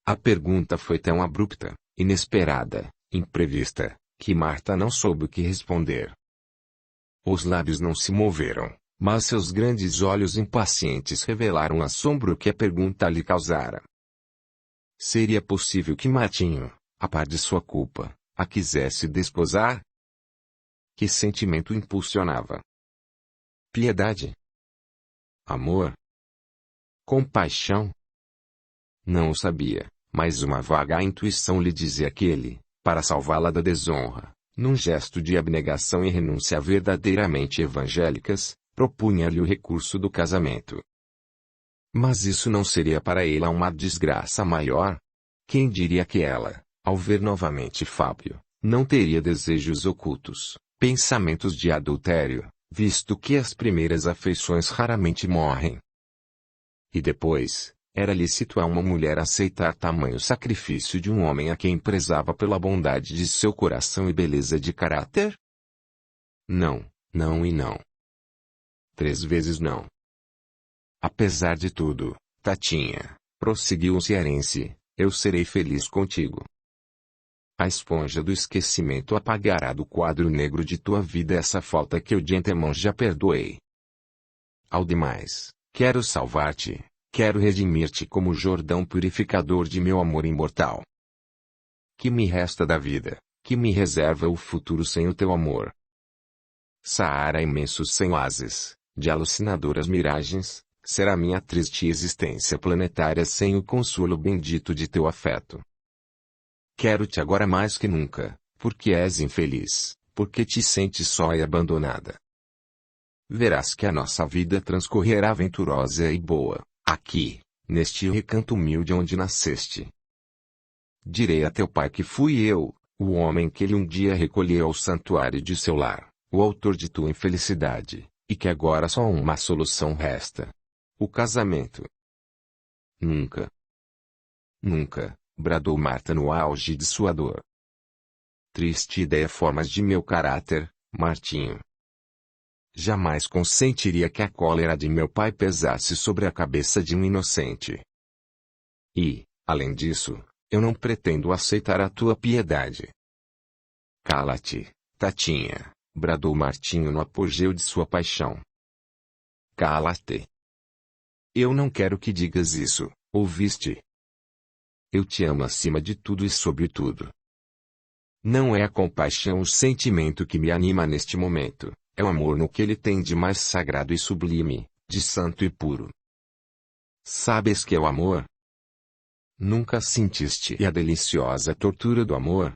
A pergunta foi tão abrupta, inesperada, imprevista, que Marta não soube o que responder. Os lábios não se moveram, mas seus grandes olhos impacientes revelaram o assombro que a pergunta lhe causara. Seria possível que Martinho, a par de sua culpa, a quisesse desposar? Que sentimento impulsionava? Piedade? Amor? Compaixão? Não o sabia, mas uma vaga intuição lhe dizia que ele, para salvá-la da desonra, num gesto de abnegação e renúncia verdadeiramente evangélicas, propunha-lhe o recurso do casamento. Mas isso não seria para ela uma desgraça maior? Quem diria que ela, ao ver novamente Fábio, não teria desejos ocultos, pensamentos de adultério, visto que as primeiras afeições raramente morrem? E depois, era lícito a uma mulher aceitar tamanho sacrifício de um homem a quem prezava pela bondade de seu coração e beleza de caráter? Não, não e não. 3 vezes não. Apesar de tudo, Tatinha, prosseguiu o cearense, eu serei feliz contigo. A esponja do esquecimento apagará do quadro negro de tua vida essa falta que eu de antemão já perdoei. Ao demais, quero salvar-te, quero redimir-te como Jordão purificador de meu amor imortal. Que me resta da vida, que me reserva o futuro sem o teu amor? Saara imenso sem oásis, de alucinadoras miragens, será minha triste existência planetária sem o consolo bendito de teu afeto. Quero-te agora mais que nunca, porque és infeliz, porque te sentes só e abandonada. Verás que a nossa vida transcorrerá venturosa e boa, aqui, neste recanto humilde onde nasceste. Direi a teu pai que fui eu, o homem que ele um dia recolheu ao santuário de seu lar, o autor de tua infelicidade, e que agora só uma solução resta: o casamento. Nunca. Nunca, bradou Marta no auge de sua dor. Triste ideia formas de meu caráter, Martinho. Jamais consentiria que a cólera de meu pai pesasse sobre a cabeça de um inocente. E, além disso, eu não pretendo aceitar a tua piedade. Cala-te, Tatinha, bradou Martinho no apogeu de sua paixão. Cala-te. Eu não quero que digas isso, ouviste? Eu te amo acima de tudo e sobre tudo. Não é a compaixão o sentimento que me anima neste momento, é o amor no que ele tem de mais sagrado e sublime, de santo e puro. Sabes que é o amor? Nunca sentiste a deliciosa tortura do amor?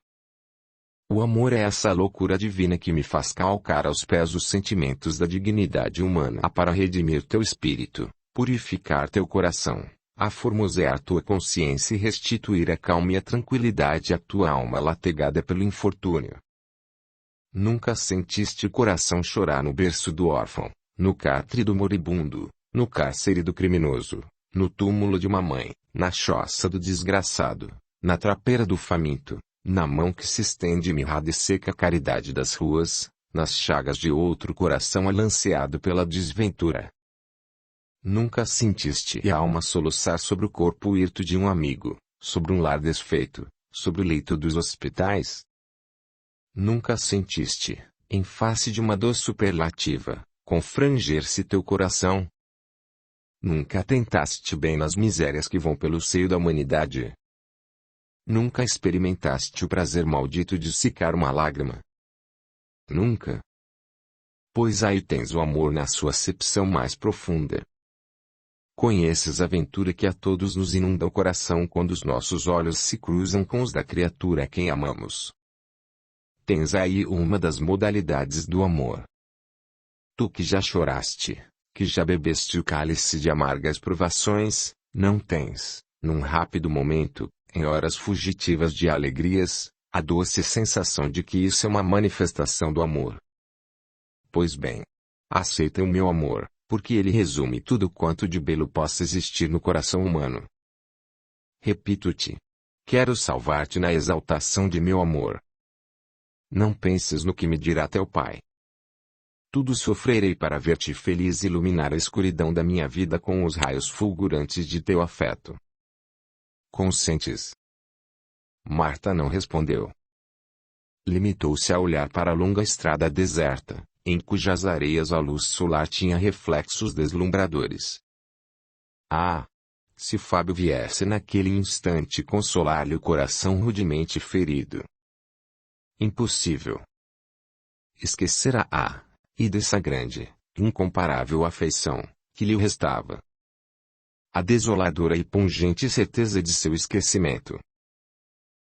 O amor é essa loucura divina que me faz calcar aos pés os sentimentos da dignidade humana para redimir teu espírito, purificar teu coração, aformosear tua consciência e restituir a calma e a tranquilidade à tua alma lategada pelo infortúnio. Nunca sentiste o coração chorar no berço do órfão, no catre do moribundo, no cárcere do criminoso, no túmulo de uma mãe, na choça do desgraçado, na trapeira do faminto, na mão que se estende mirrada e seca caridade das ruas, nas chagas de outro coração alanceado pela desventura. Nunca sentiste a alma soluçar sobre o corpo hirto de um amigo, sobre um lar desfeito, sobre o leito dos hospitais? Nunca sentiste, em face de uma dor superlativa, confranger-se teu coração? Nunca tentaste bem nas misérias que vão pelo seio da humanidade? Nunca experimentaste o prazer maldito de secar uma lágrima? Nunca? Pois aí tens o amor na sua acepção mais profunda. Conheces a aventura que a todos nos inunda o coração quando os nossos olhos se cruzam com os da criatura a quem amamos. Tens aí uma das modalidades do amor. Tu que já choraste, que já bebeste o cálice de amargas provações, não tens, num rápido momento, em horas fugitivas de alegrias, a doce sensação de que isso é uma manifestação do amor. Pois bem, aceita o meu amor, porque ele resume tudo quanto de belo possa existir no coração humano. Repito-te. Quero salvar-te na exaltação de meu amor. Não penses no que me dirá teu pai. Tudo sofrerei para ver-te feliz e iluminar a escuridão da minha vida com os raios fulgurantes de teu afeto. consentes? Marta não respondeu. Limitou-se a olhar para a longa estrada deserta, em cujas areias a luz solar tinha reflexos deslumbradores. Ah! Se Fábio viesse naquele instante consolar-lhe o coração rudemente ferido. Impossível. Esquecera e dessa grande, incomparável afeição, que lhe restava. A desoladora e pungente certeza de seu esquecimento.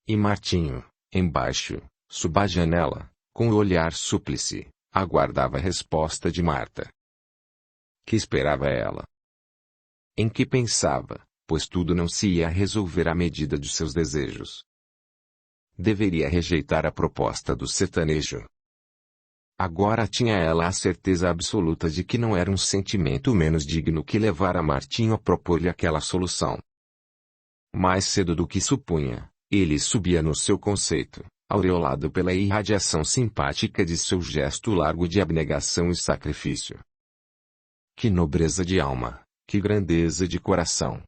E Martinho, embaixo, sob a janela, com o olhar súplice, aguardava a resposta de Marta. Que esperava ela? Em que pensava, pois tudo não se ia resolver à medida de seus desejos. Deveria rejeitar a proposta do sertanejo. Agora tinha ela a certeza absoluta de que não era um sentimento menos digno que levara Martinho a propor-lhe aquela solução. Mais cedo do que supunha, ele subia no seu conceito, aureolado pela irradiação simpática de seu gesto largo de abnegação e sacrifício. Que nobreza de alma, que grandeza de coração!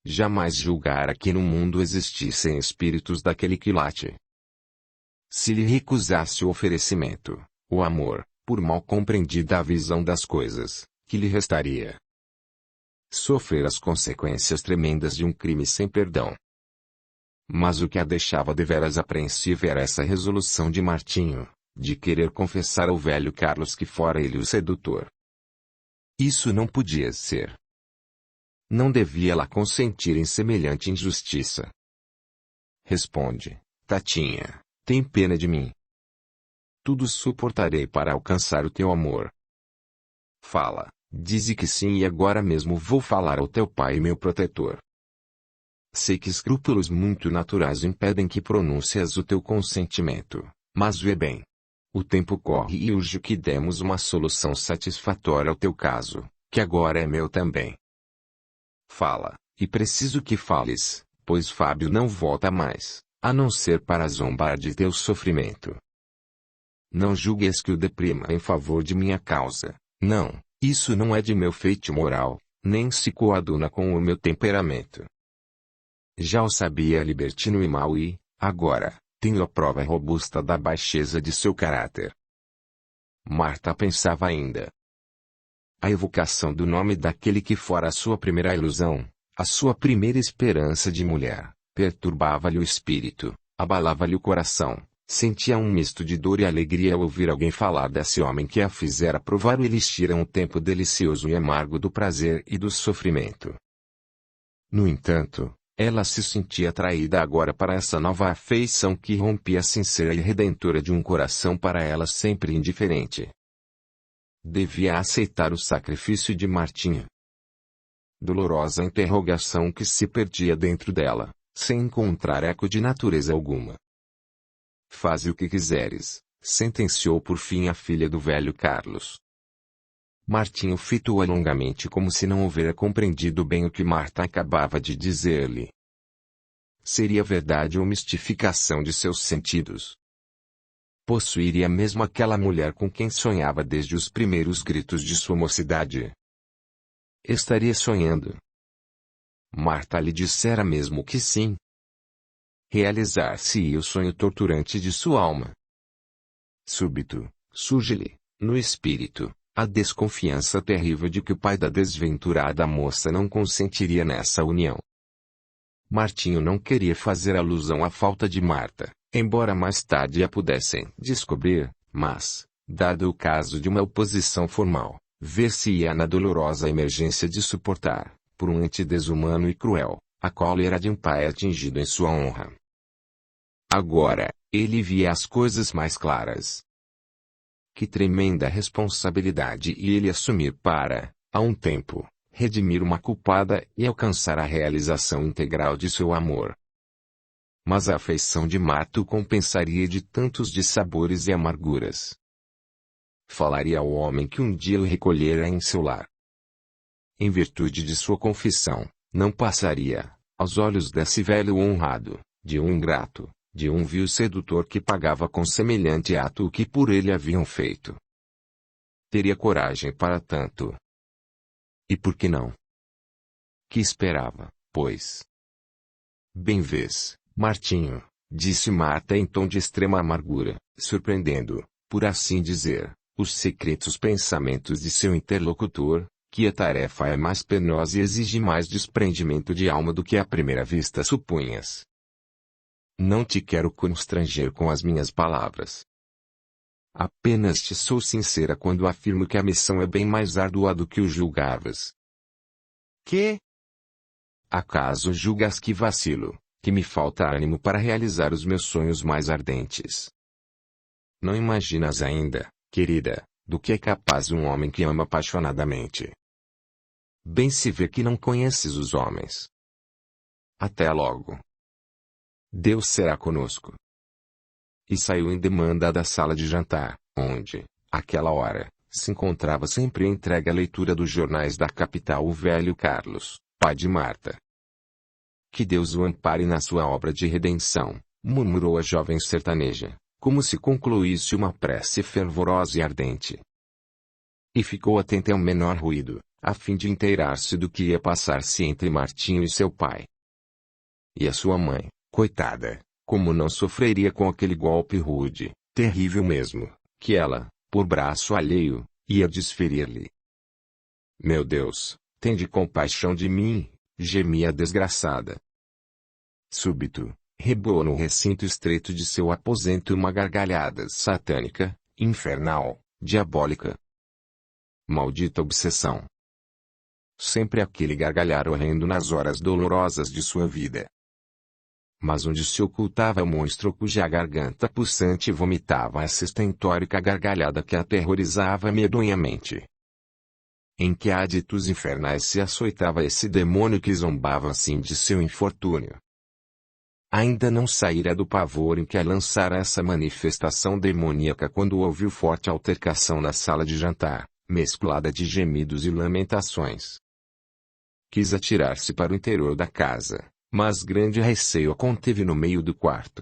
Jamais julgara que no mundo existissem espíritos daquele quilate. Se lhe recusasse o oferecimento, o amor, por mal compreendida a visão das coisas, que lhe restaria? Sofrer as consequências tremendas de um crime sem perdão. Mas o que a deixava deveras apreensiva era essa resolução de Martinho, de querer confessar ao velho Carlos que fora ele o sedutor. Isso não podia ser. Não devia ela consentir em semelhante injustiça. Responde, Tatinha, tem pena de mim. Tudo suportarei para alcançar o teu amor. Fala, dize que sim e agora mesmo vou falar ao teu pai meu protetor. Sei que escrúpulos muito naturais impedem que pronúncias o teu consentimento, mas vê bem. O tempo corre e urge que demos uma solução satisfatória ao teu caso, que agora é meu também. Fala, e preciso que fales, pois Fábio não volta mais, a não ser para zombar de teu sofrimento. Não julgues que o deprima em favor de minha causa, não, isso não é de meu feitio moral, nem se coaduna com o meu temperamento. Já o sabia libertino e mau e, agora, tenho a prova robusta da baixeza de seu caráter. Marta pensava ainda. A evocação do nome daquele que fora a sua primeira ilusão, a sua primeira esperança de mulher, perturbava-lhe o espírito, abalava-lhe o coração, sentia um misto de dor e alegria ao ouvir alguém falar desse homem que a fizera provar o elixir a um tempo delicioso e amargo do prazer e do sofrimento. No entanto, ela se sentia atraída agora para essa nova afeição que rompia a sincera e redentora de um coração para ela sempre indiferente. Devia aceitar o sacrifício de Martinho. Dolorosa interrogação que se perdia dentro dela, sem encontrar eco de natureza alguma. Faze o que quiseres, sentenciou por fim a filha do velho Carlos. Martinho fitou-a longamente como se não houvera compreendido bem o que Marta acabava de dizer-lhe. Seria verdade ou mistificação de seus sentidos? Possuiria mesmo aquela mulher com quem sonhava desde os primeiros gritos de sua mocidade? Estaria sonhando. Marta lhe dissera mesmo que sim. Realizar-se-ia o sonho torturante de sua alma. Súbito, surge-lhe, no espírito, a desconfiança terrível de que o pai da desventurada moça não consentiria nessa união. Martinho não queria fazer alusão à falta de Marta, embora mais tarde a pudessem descobrir, mas, dado o caso de uma oposição formal, ver-se-ia na dolorosa emergência de suportar, por um ente desumano e cruel, a cólera de um pai atingido em sua honra. Agora, ele via as coisas mais claras. Que tremenda responsabilidade ele assumir para, a um tempo, redimir uma culpada e alcançar a realização integral de seu amor. Mas a afeição de Marta o compensaria de tantos dissabores e amarguras. Falaria ao homem que um dia o recolhera em seu lar. Em virtude de sua confissão, não passaria, aos olhos desse velho honrado, de um ingrato, de um vil sedutor que pagava com semelhante ato o que por ele haviam feito. Teria coragem para tanto. E por que não? Que esperava, pois? Bem vês, Martinho, disse Marta em tom de extrema amargura, surpreendendo, por assim dizer, os secretos pensamentos de seu interlocutor, que a tarefa é mais penosa e exige mais desprendimento de alma do que à primeira vista supunhas. Não te quero constranger com as minhas palavras. Apenas te sou sincera quando afirmo que a missão é bem mais árdua do que o julgavas. Que? Acaso julgas que vacilo, que me falta ânimo para realizar os meus sonhos mais ardentes? Não imaginas ainda, querida, do que é capaz um homem que ama apaixonadamente. Bem se vê que não conheces os homens. Até logo. Deus será conosco. E saiu em demanda da sala de jantar, onde, àquela hora, se encontrava sempre entregue à leitura dos jornais da capital o velho Carlos, pai de Marta. Que Deus o ampare na sua obra de redenção, murmurou a jovem sertaneja, como se concluísse uma prece fervorosa e ardente. E ficou atenta ao menor ruído, a fim de inteirar-se do que ia passar-se entre Martinho e seu pai. E a sua mãe, coitada, como não sofreria com aquele golpe rude, terrível mesmo, que ela, por braço alheio, ia desferir-lhe. Meu Deus, tende compaixão de mim, gemia a desgraçada. Súbito, reboou no recinto estreito de seu aposento uma gargalhada satânica, infernal, diabólica. Maldita obsessão. Sempre aquele gargalhar horrendo nas horas dolorosas de sua vida. Mas onde se ocultava o monstro cuja garganta pulsante vomitava essa estentórica gargalhada que aterrorizava medonhamente? Em que háditos infernais se açoitava esse demônio que zombava assim de seu infortúnio? Ainda não saíra do pavor em que a lançara essa manifestação demoníaca quando ouviu forte altercação na sala de jantar, mesclada de gemidos e lamentações. Quis atirar-se para o interior da casa, mas grande receio a conteve no meio do quarto.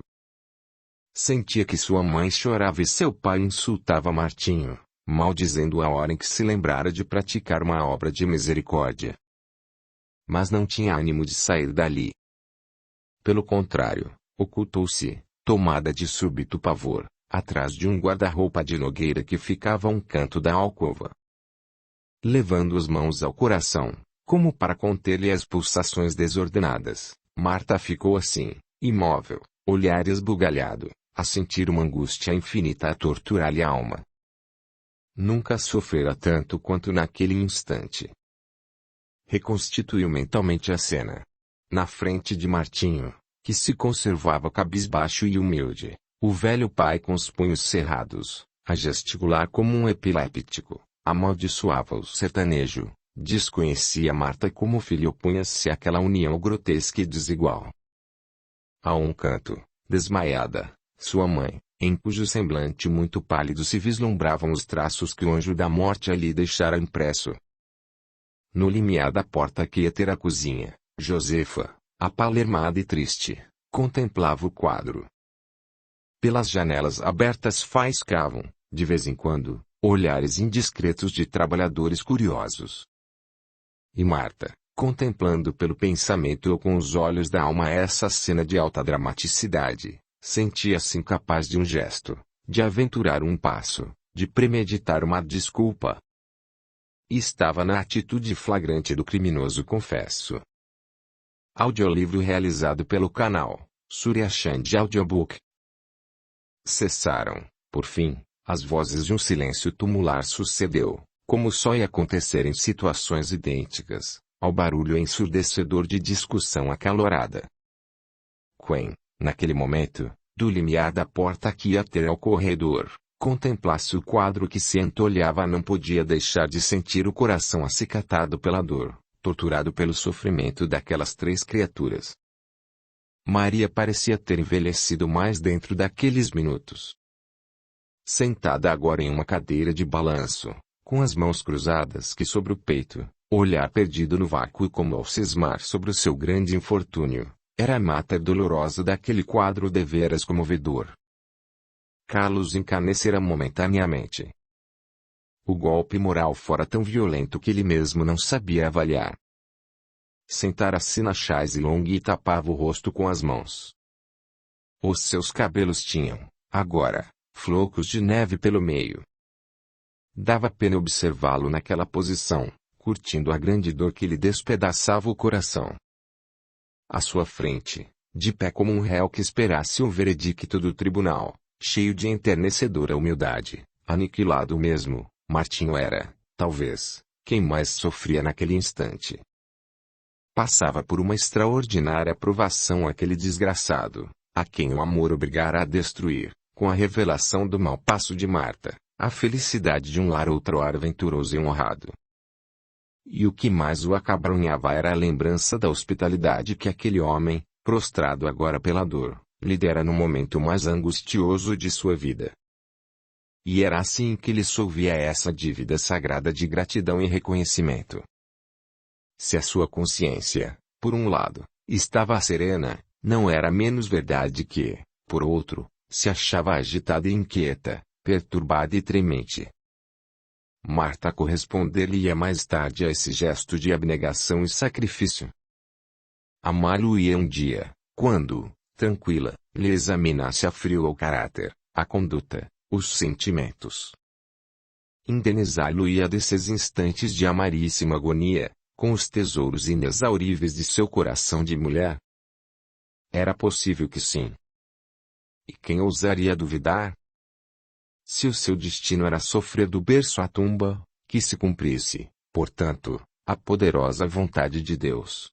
Sentia que sua mãe chorava e seu pai insultava Martinho, maldizendo a hora em que se lembrara de praticar uma obra de misericórdia. Mas não tinha ânimo de sair dali. Pelo contrário, ocultou-se, tomada de súbito pavor, atrás de um guarda-roupa de nogueira que ficava a um canto da alcova. Levando as mãos ao coração, como para conter-lhe as pulsações desordenadas, Marta ficou assim, imóvel, olhar esbugalhado, a sentir uma angústia infinita a torturar-lhe a alma. Nunca sofrera tanto quanto naquele instante. Reconstituiu mentalmente a cena. Na frente de Martinho, que se conservava cabisbaixo e humilde, o velho pai com os punhos cerrados, a gesticular como um epiléptico, amaldiçoava o sertanejo. Desconhecia Marta como o filho opunha-se àquela união grotesca e desigual. A um canto, desmaiada, sua mãe, em cujo semblante muito pálido se vislumbravam os traços que o anjo da morte ali deixara impresso. No limiar da porta que ia ter a cozinha, Josefa, apalermada e triste, contemplava o quadro. Pelas janelas abertas faiscavam, de vez em quando, olhares indiscretos de trabalhadores curiosos. E Marta, contemplando pelo pensamento ou com os olhos da alma essa cena de alta dramaticidade, sentia-se incapaz de um gesto, de aventurar um passo, de premeditar uma desculpa. E estava na atitude flagrante do criminoso confesso. Audiolivro realizado pelo canal Surya Chand Audiobook. Cessaram, por fim, as vozes de um silêncio tumular sucedeu, como só ia acontecer em situações idênticas, ao barulho ensurdecedor de discussão acalorada. Quen, naquele momento, do limiar da porta que ia ter ao corredor, contemplasse o quadro que se entolhava não podia deixar de sentir o coração acicatado pela dor, torturado pelo sofrimento daquelas três criaturas. Maria parecia ter envelhecido mais dentro daqueles minutos. Sentada agora em uma cadeira de balanço, com as mãos cruzadas que sobre o peito, olhar perdido no vácuo como ao cismar sobre o seu grande infortúnio, era a mater dolorosa daquele quadro deveras comovedor. Carlos encanecera momentaneamente. O golpe moral fora tão violento que ele mesmo não sabia avaliar. sentara-se na chaise longa e tapava o rosto com as mãos. Os seus cabelos tinham, agora, flocos de neve pelo meio. Dava pena observá-lo naquela posição, curtindo a grande dor que lhe despedaçava o coração. À sua frente, de pé como um réu que esperasse o veredicto do tribunal, cheio de enternecedora humildade, aniquilado mesmo, Martinho era, talvez, quem mais sofria naquele instante. Passava por uma extraordinária provação aquele desgraçado, a quem o amor obrigara a destruir, com a revelação do mau passo de Marta, a felicidade de um lar outrora venturoso e honrado. E o que mais o acabrunhava era a lembrança da hospitalidade que aquele homem, prostrado agora pela dor, lhe dera no momento mais angustioso de sua vida. E era assim que lhe solvia essa dívida sagrada de gratidão e reconhecimento. Se a sua consciência, por um lado, estava serena, não era menos verdade que, por outro, se achava agitada e inquieta, perturbada e tremente. Marta corresponder-lhe-ia mais tarde a esse gesto de abnegação e sacrifício. Amá-lo-ia um dia, quando, tranquila, lhe examinasse a frio o caráter, a conduta, os sentimentos. Indenizá-lo-ia desses instantes de amaríssima agonia, com os tesouros inexauríveis de seu coração de mulher? Era possível que sim. E quem ousaria duvidar? Se o seu destino era sofrer do berço à tumba, que se cumprisse, portanto, a poderosa vontade de Deus.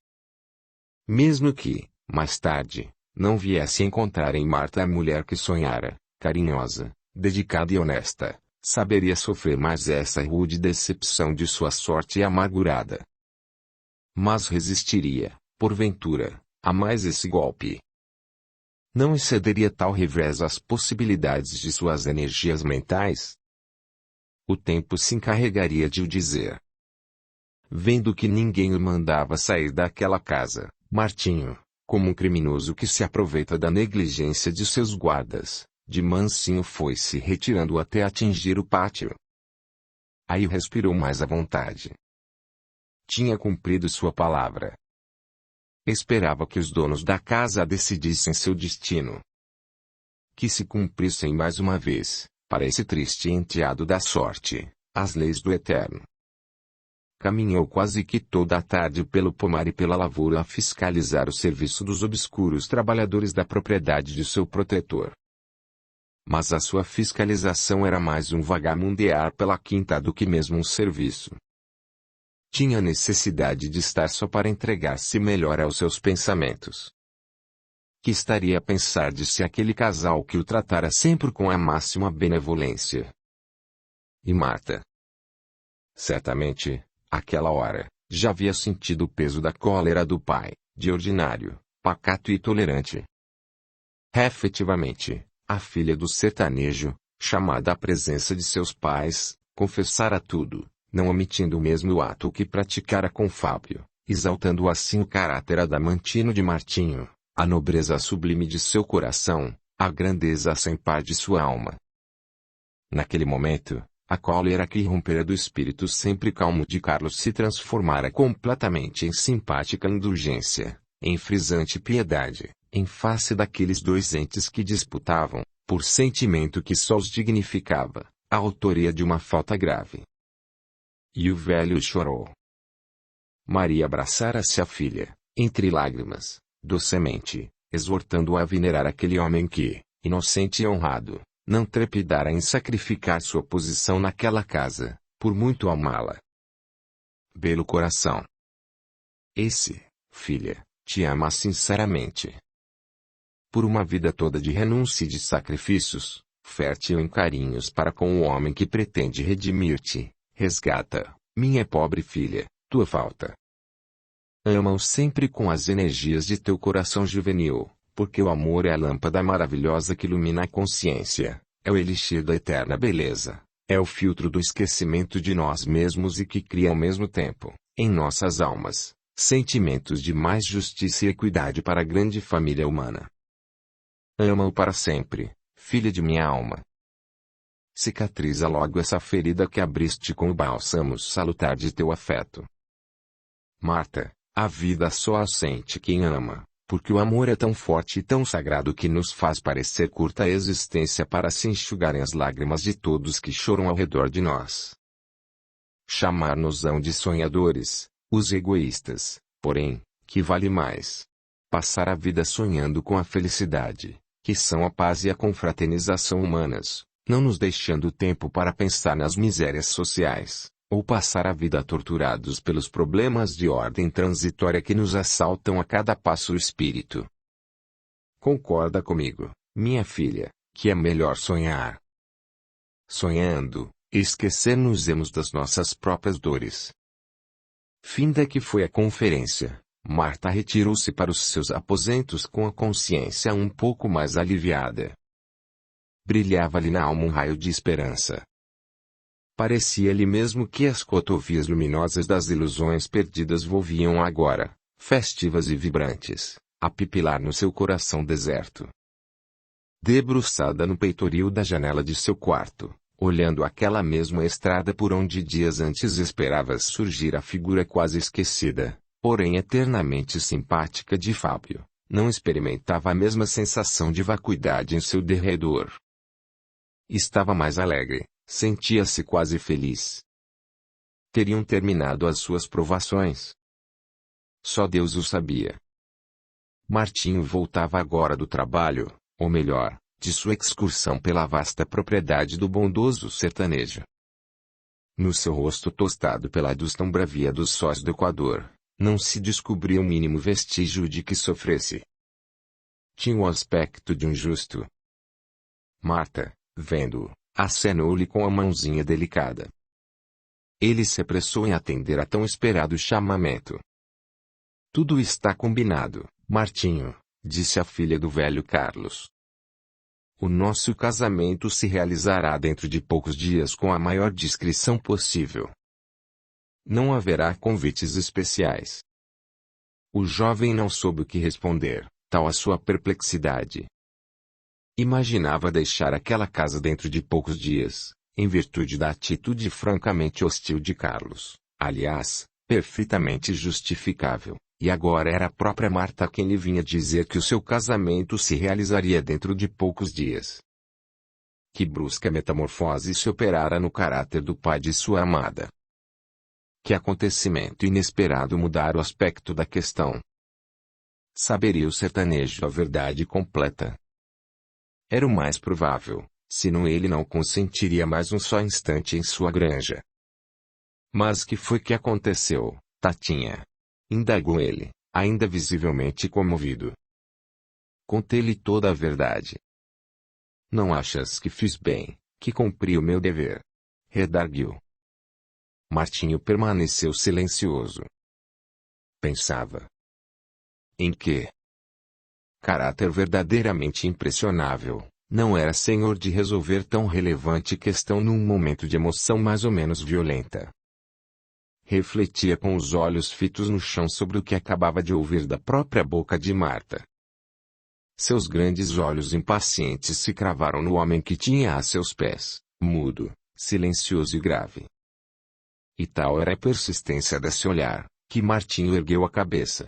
Mesmo que, mais tarde, não viesse encontrar em Marta a mulher que sonhara, carinhosa, dedicada e honesta, saberia sofrer mais essa rude decepção de sua sorte amargurada. Mas resistiria, porventura, a mais esse golpe. Não excederia tal revés às possibilidades de suas energias mentais? O tempo se encarregaria de o dizer. Vendo que ninguém o mandava sair daquela casa, Martinho, como um criminoso que se aproveita da negligência de seus guardas, de mansinho foi-se retirando até atingir o pátio. Aí respirou mais à vontade. Tinha cumprido sua palavra. Esperava que os donos da casa decidissem seu destino. Que se cumprissem mais uma vez, para esse triste enteado da sorte, as leis do Eterno. Caminhou quase que toda a tarde pelo pomar e pela lavoura a fiscalizar o serviço dos obscuros trabalhadores da propriedade de seu protetor. Mas a sua fiscalização era mais um vagamundear pela quinta do que mesmo um serviço. Tinha necessidade de estar só para entregar-se melhor aos seus pensamentos. Que estaria a pensar de si aquele casal que o tratara sempre com a máxima benevolência? E Marta? Certamente, àquela hora, já havia sentido o peso da cólera do pai, de ordinário, pacato e tolerante. Efetivamente, a filha do sertanejo, chamada à presença de seus pais, confessara tudo, não omitindo mesmo o ato que praticara com Fábio, exaltando assim o caráter adamantino de Martinho, a nobreza sublime de seu coração, a grandeza sem par de sua alma. Naquele momento, a cólera que irrompera do espírito sempre calmo de Carlos se transformara completamente em simpática indulgência, em frisante piedade, em face daqueles dois entes que disputavam, por sentimento que só os dignificava, a autoria de uma falta grave. E o velho chorou. Maria abraçara-se à filha, entre lágrimas, docemente, exortando-a a venerar aquele homem que, inocente e honrado, não trepidara em sacrificar sua posição naquela casa, por muito amá-la. Belo coração. Esse, filha, te ama sinceramente. Por uma vida toda de renúncia e de sacrifícios, fértil em carinhos para com o homem que pretende redimir-te, resgata, minha pobre filha, tua falta. Ama-o sempre com as energias de teu coração juvenil, porque o amor é a lâmpada maravilhosa que ilumina a consciência, é o elixir da eterna beleza, é o filtro do esquecimento de nós mesmos e que cria ao mesmo tempo, em nossas almas, sentimentos de mais justiça e equidade para a grande família humana. Ama-o para sempre, filha de minha alma. Cicatriza logo essa ferida que abriste com o bálsamo salutar de teu afeto. Marta, A vida só a sente quem ama, porque o amor é tão forte e tão sagrado que nos faz parecer curta a existência para se enxugarem as lágrimas de todos que choram ao redor de nós. Chamar-nos-ão de sonhadores, os egoístas, porém, que vale mais? Passar a vida sonhando com a felicidade, que são a paz e a confraternização humanas, não nos deixando tempo para pensar nas misérias sociais, ou passar a vida torturados pelos problemas de ordem transitória que nos assaltam a cada passo o espírito. Concorda comigo, minha filha, que é melhor sonhar. Sonhando, esquecer-nos-emos das nossas próprias dores. Finda que foi a conferência, Marta retirou-se para os seus aposentos com a consciência um pouco mais aliviada. Brilhava-lhe na alma um raio de esperança. Parecia-lhe mesmo que as cotovias luminosas das ilusões perdidas volviam agora, festivas e vibrantes, a pipilar no seu coração deserto. Debruçada no peitoril da janela de seu quarto, olhando aquela mesma estrada por onde dias antes esperava surgir a figura quase esquecida, porém eternamente simpática de Fábio, não experimentava a mesma sensação de vacuidade em seu derredor. Estava mais alegre, sentia-se quase feliz. Teriam terminado as suas provações. Só Deus o sabia. Martinho voltava agora do trabalho, ou melhor, de sua excursão pela vasta propriedade do bondoso sertanejo. No seu rosto tostado pela luz tão bravia dos sóis do Equador, não se descobria o mínimo vestígio de que sofresse. Tinha o aspecto de um justo. Marta, vendo-o, acenou-lhe com a mãozinha delicada. Ele se apressou em atender a tão esperado chamamento. Tudo está combinado, Martinho, disse a filha do velho Carlos. O nosso casamento se realizará dentro de poucos dias com a maior discrição possível. Não haverá convites especiais. O jovem não soube o que responder, tal a sua perplexidade. Imaginava deixar aquela casa dentro de poucos dias, em virtude da atitude francamente hostil de Carlos, aliás, perfeitamente justificável, e agora era a própria Marta quem lhe vinha dizer que o seu casamento se realizaria dentro de poucos dias. Que brusca metamorfose se operara no caráter do pai de sua amada. Que acontecimento inesperado mudara o aspecto da questão. Saberia o sertanejo a verdade completa. Era o mais provável, senão ele não consentiria mais um só instante em sua granja. Mas que foi que aconteceu, Tatinha? Indagou ele, ainda visivelmente comovido. Contei-lhe toda a verdade. Não achas que fiz bem, que cumpri o meu dever? Redarguiu. Martinho permaneceu silencioso. Pensava. Em que? Caráter verdadeiramente impressionável, não era senhor de resolver tão relevante questão num momento de emoção mais ou menos violenta. Refletia com os olhos fitos no chão sobre o que acabava de ouvir da própria boca de Marta. Seus grandes olhos impacientes se cravaram no homem que tinha a seus pés, mudo, silencioso e grave. E tal era a persistência desse olhar, que Martinho ergueu a cabeça.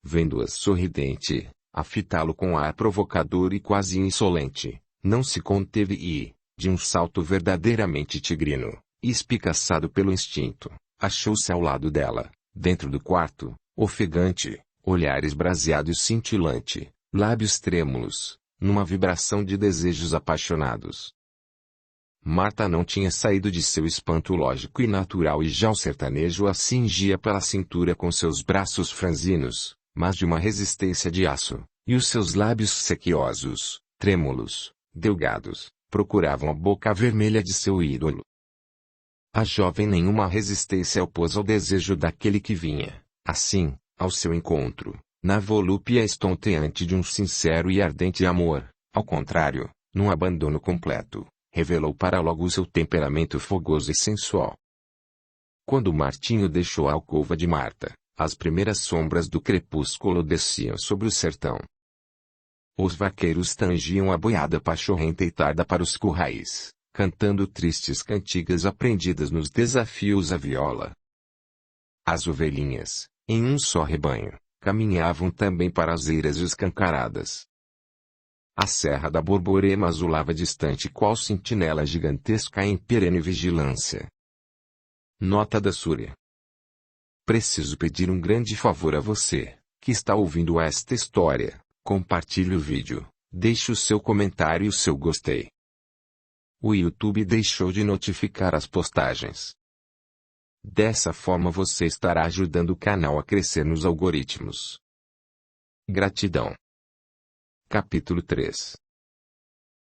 Vendo-a sorridente, a fitá-lo com ar provocador e quase insolente, não se conteve e, de um salto verdadeiramente tigrino, espicaçado pelo instinto, achou-se ao lado dela, dentro do quarto, ofegante, olhar esbraseado e cintilante, lábios trêmulos, numa vibração de desejos apaixonados. Marta não tinha saído de seu espanto lógico e natural e já o sertanejo a cingia pela cintura com seus braços franzinos, mas de uma resistência de aço, e os seus lábios sequiosos, trêmulos, delgados, procuravam a boca vermelha de seu ídolo. A jovem nenhuma resistência opôs ao desejo daquele que vinha, assim, ao seu encontro, na volúpia estonteante de um sincero e ardente amor, ao contrário, num abandono completo, revelou para logo o seu temperamento fogoso e sensual. Quando Martinho deixou a alcova de Marta, as primeiras sombras do crepúsculo desciam sobre o sertão. Os vaqueiros tangiam a boiada pachorrenta e tarda para os currais, cantando tristes cantigas aprendidas nos desafios à viola. As ovelhinhas, Em um só rebanho, caminhavam também para as eiras escancaradas. A serra da Borborema azulava distante qual sentinela gigantesca em perene vigilância. Nota da Súria. Preciso pedir um grande favor a você, que está ouvindo esta história. Compartilhe o vídeo, deixe o seu comentário e o seu gostei. O YouTube deixou de notificar as postagens. Dessa forma você estará ajudando o canal a crescer nos algoritmos. Gratidão. Capítulo 3.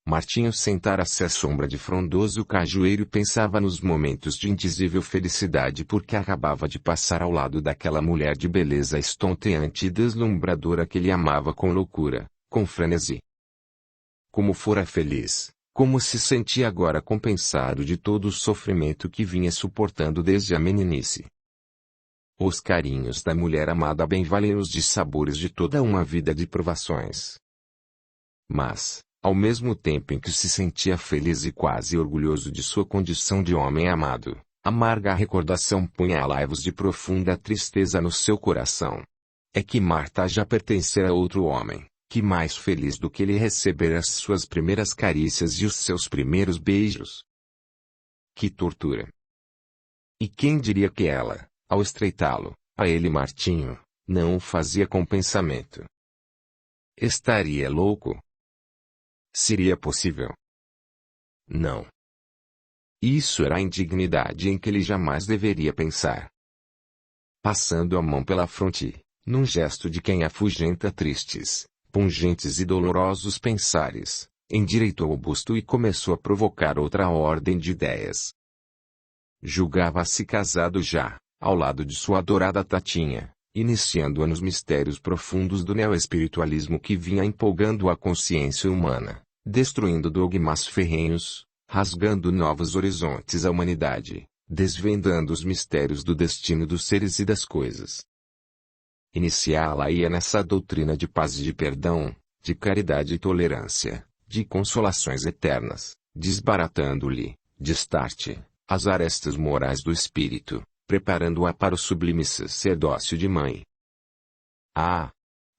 Martinho sentara-se à sombra de frondoso cajueiro e pensava nos momentos de indizível felicidade porque acabava de passar ao lado daquela mulher de beleza estonteante e deslumbradora que ele amava com loucura, com frenesi. Como fora feliz, como se sentia agora compensado de todo o sofrimento que vinha suportando desde a meninice. Os carinhos da mulher amada bem valem os dissabores de toda uma vida de provações. Mas, ao mesmo tempo em que se sentia feliz e quase orgulhoso de sua condição de homem amado, amarga recordação punha laivos de profunda tristeza no seu coração. É que Marta já pertencera a outro homem, que mais feliz do que ele recebera as suas primeiras carícias e os seus primeiros beijos. Que tortura! E quem diria que ela, ao estreitá-lo, a ele Martinho, não o fazia com pensamento? Estaria louco? Seria possível? Não. Isso era a indignidade em que ele jamais deveria pensar. Passando a mão pela fronte, num gesto de quem afugenta tristes, pungentes e dolorosos pensares, endireitou o busto e começou a provocar outra ordem de ideias. Julgava-se casado já, ao lado de sua adorada Tatinha, iniciando-a nos mistérios profundos do neoespiritualismo que vinha empolgando a consciência humana, destruindo dogmas ferrenhos, rasgando novos horizontes à humanidade, desvendando os mistérios do destino dos seres e das coisas. Iniciá-la-ia nessa doutrina de paz e de perdão, de caridade e tolerância, de consolações eternas, desbaratando-lhe, de start, as arestas morais do espírito, preparando-a para o sublime sacerdócio de mãe. Ah!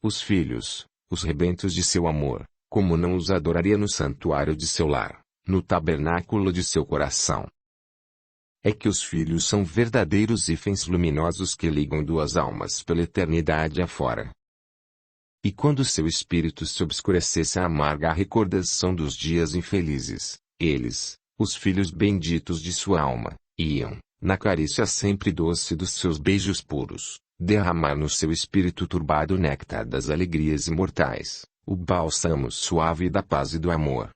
Os filhos, os rebentos de seu amor, como não os adoraria no santuário de seu lar, no tabernáculo de seu coração. É que os filhos são verdadeiros ífens luminosos que ligam duas almas pela eternidade afora. E quando seu espírito se obscurecesse à amarga recordação dos dias infelizes, eles, os filhos benditos de sua alma, iam, na carícia sempre doce dos seus beijos puros, derramar no seu espírito turbado o néctar das alegrias imortais, o bálsamo suave da paz e do amor.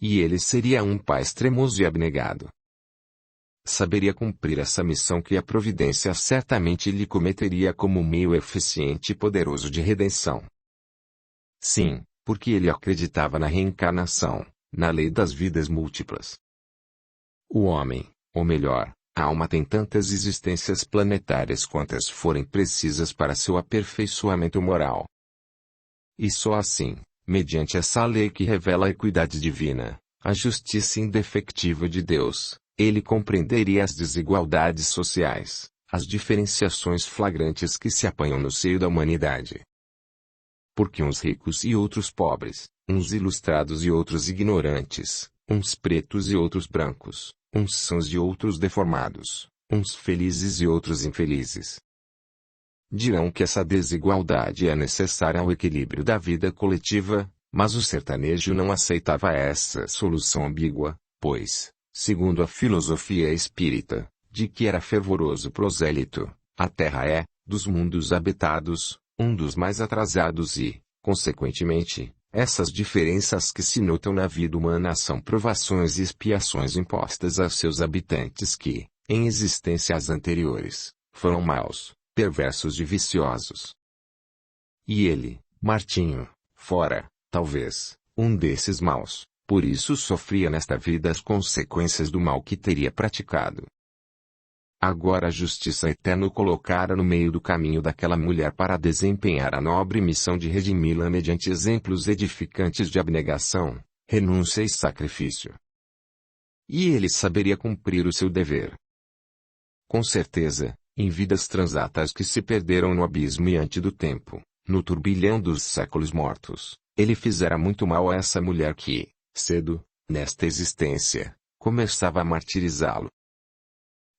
E ele seria um pai extremoso e abnegado. Saberia cumprir essa missão que a providência certamente lhe cometeria como meio eficiente e poderoso de redenção. Sim, porque ele acreditava na reencarnação, na lei das vidas múltiplas. O homem, ou melhor, a alma tem tantas existências planetárias quantas forem precisas para seu aperfeiçoamento moral. E só assim, mediante essa lei que revela a equidade divina, a justiça indefectível de Deus, ele compreenderia as desigualdades sociais, as diferenciações flagrantes que se apanham no seio da humanidade. Porque uns ricos e outros pobres, uns ilustrados e outros ignorantes, uns pretos e outros brancos, uns sãos e outros deformados, uns felizes e outros infelizes. Dirão que essa desigualdade é necessária ao equilíbrio da vida coletiva, mas o sertanejo não aceitava essa solução ambígua, pois, segundo a filosofia espírita, de que era fervoroso prosélito, a terra é, dos mundos habitados, um dos mais atrasados e, consequentemente, essas diferenças que se notam na vida humana são provações e expiações impostas aos seus habitantes que, em existências anteriores, foram maus, perversos e viciosos. E ele, Martinho, fora, talvez, um desses maus, por isso sofria nesta vida as consequências do mal que teria praticado. Agora a justiça eterna o colocara no meio do caminho daquela mulher para desempenhar a nobre missão de redimi-la mediante exemplos edificantes de abnegação, renúncia e sacrifício. E ele saberia cumprir o seu dever. Com certeza, em vidas transatas que se perderam no abismo ante do tempo, no turbilhão dos séculos mortos, ele fizera muito mal a essa mulher que, cedo, nesta existência, começava a martirizá-lo.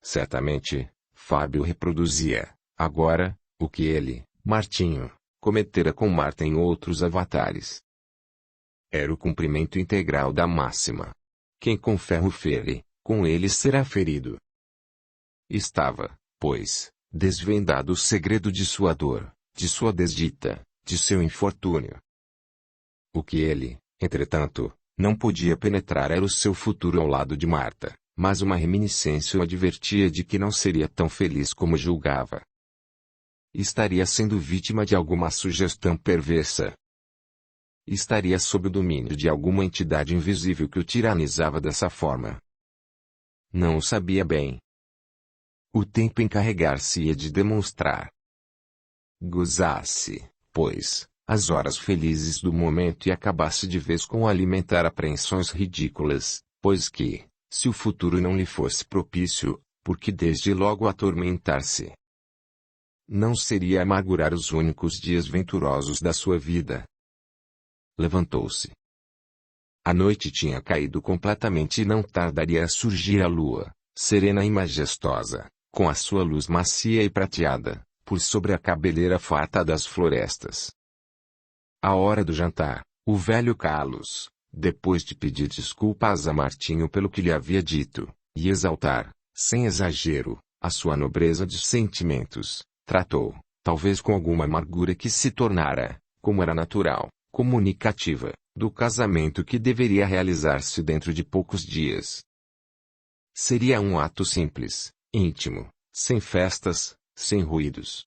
Certamente, Fábio reproduzia, agora, o que ele, Martinho, cometera com Marta em outros avatares. Era o cumprimento integral da máxima. Quem com ferro fere, com ele será ferido. Estava, pois, desvendado o segredo de sua dor, de sua desdita, de seu infortúnio. O que ele, entretanto, não podia penetrar era o seu futuro ao lado de Marta, mas uma reminiscência o advertia de que não seria tão feliz como julgava. Estaria sendo vítima de alguma sugestão perversa. Estaria sob o domínio de alguma entidade invisível que o tiranizava dessa forma. Não o sabia bem. O tempo encarregar-se-ia de demonstrar. Gozasse, pois, as horas felizes do momento e acabasse de vez com alimentar apreensões ridículas, pois que, se o futuro não lhe fosse propício, por que desde logo atormentar-se? Não seria amargurar os únicos dias venturosos da sua vida. Levantou-se. A noite tinha caído completamente e não tardaria a surgir a lua, serena e majestosa, com a sua luz macia e prateada, por sobre a cabeleira farta das florestas. À hora do jantar, o velho Carlos, depois de pedir desculpas a Martinho pelo que lhe havia dito, e exaltar, sem exagero, a sua nobreza de sentimentos, tratou, talvez com alguma amargura que se tornara, como era natural, comunicativa, do casamento que deveria realizar-se dentro de poucos dias. Seria um ato simples, íntimo, sem festas, sem ruídos.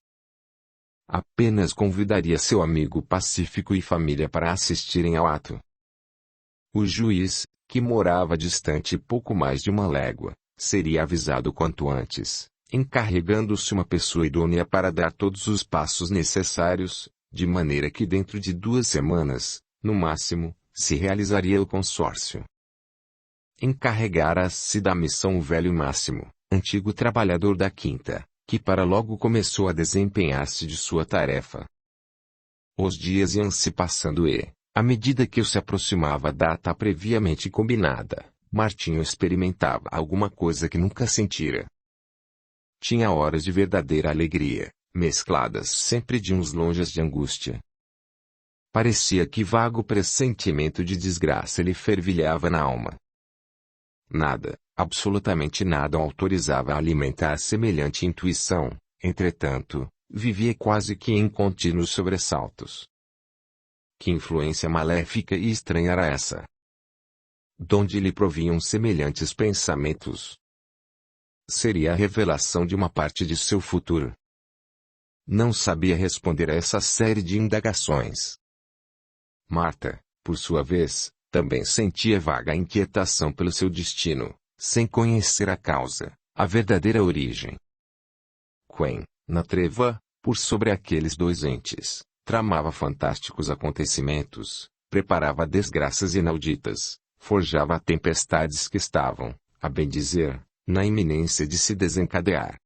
Apenas convidaria seu amigo Pacífico e família para assistirem ao ato. O juiz, que morava distante pouco mais de uma légua, seria avisado quanto antes, encarregando-se uma pessoa idônea para dar todos os passos necessários, de maneira que dentro de 2 semanas, no máximo, se realizaria o consórcio. Encarregara-se da missão o velho Máximo, antigo trabalhador da quinta, que para logo começou a desempenhar-se de sua tarefa. Os dias iam-se passando e, à medida que se aproximava a data previamente combinada, Martinho experimentava alguma coisa que nunca sentira. Tinha horas de verdadeira alegria, mescladas sempre de uns longes de angústia. Parecia que vago pressentimento de desgraça lhe fervilhava na alma. Nada, absolutamente nada o autorizava a alimentar semelhante intuição, entretanto, vivia quase que em contínuos sobressaltos. Que influência maléfica e estranha era essa? Donde lhe provinham semelhantes pensamentos? Seria a revelação de uma parte de seu futuro. Não sabia responder a essa série de indagações. Marta, por sua vez, também sentia vaga inquietação pelo seu destino, sem conhecer a causa, a verdadeira origem. Quen, na treva, por sobre aqueles 2 entes, tramava fantásticos acontecimentos, preparava desgraças inauditas, forjava tempestades que estavam, a bem dizer, na iminência de se desencadear.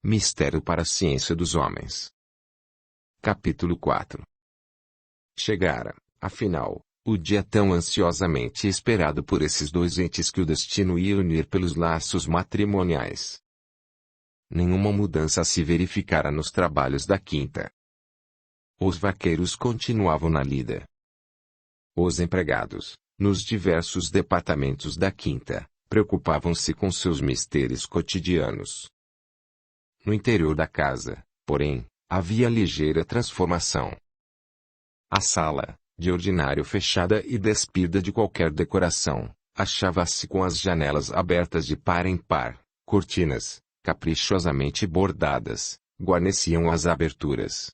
Mistério para a ciência dos homens. Capítulo 4. Chegara, afinal, o dia tão ansiosamente esperado por esses 2 entes que o destino ia unir pelos laços matrimoniais. Nenhuma mudança se verificara nos trabalhos da quinta. Os vaqueiros continuavam na lida. Os empregados, nos diversos departamentos da quinta, preocupavam-se com seus misteres cotidianos. No interior da casa, porém, havia ligeira transformação. A sala, de ordinário fechada e despida de qualquer decoração, achava-se com as janelas abertas de par em par, cortinas, caprichosamente bordadas, guarneciam as aberturas.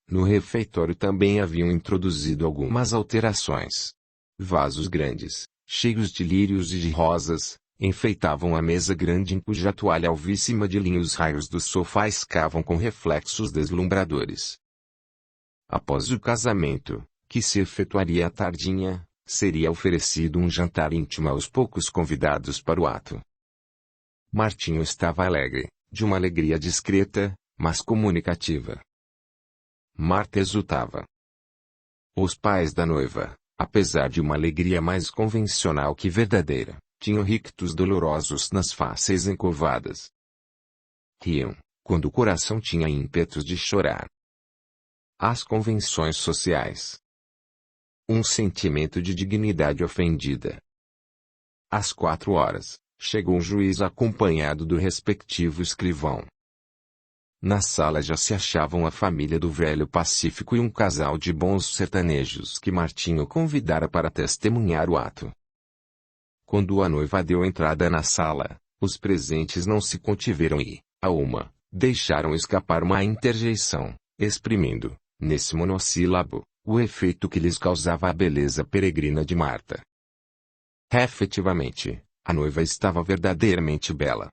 No refeitório também haviam introduzido algumas alterações. Vasos grandes, cheios de lírios e de rosas, enfeitavam a mesa grande em cuja toalha alvíssima de linho os raios do sofá escavam com reflexos deslumbradores. Após o casamento, que se efetuaria à tardinha, seria oferecido um jantar íntimo aos poucos convidados para o ato. Martinho estava alegre, de uma alegria discreta, mas comunicativa. Marta exultava. Os pais da noiva, apesar de uma alegria mais convencional que verdadeira, tinham rictos dolorosos nas faces encurvadas. Riam, quando o coração tinha ímpetos de chorar. As convenções sociais. Um sentimento de dignidade ofendida. Às 4 horas, chegou o juiz acompanhado do respectivo escrivão. Na sala já se achavam a família do velho Pacífico e um casal de bons sertanejos que Martinho convidara para testemunhar o ato. Quando a noiva deu entrada na sala, os presentes não se contiveram e, a uma, deixaram escapar uma interjeição, exprimindo, nesse monossílabo, o efeito que lhes causava a beleza peregrina de Marta. Efetivamente, a noiva estava verdadeiramente bela.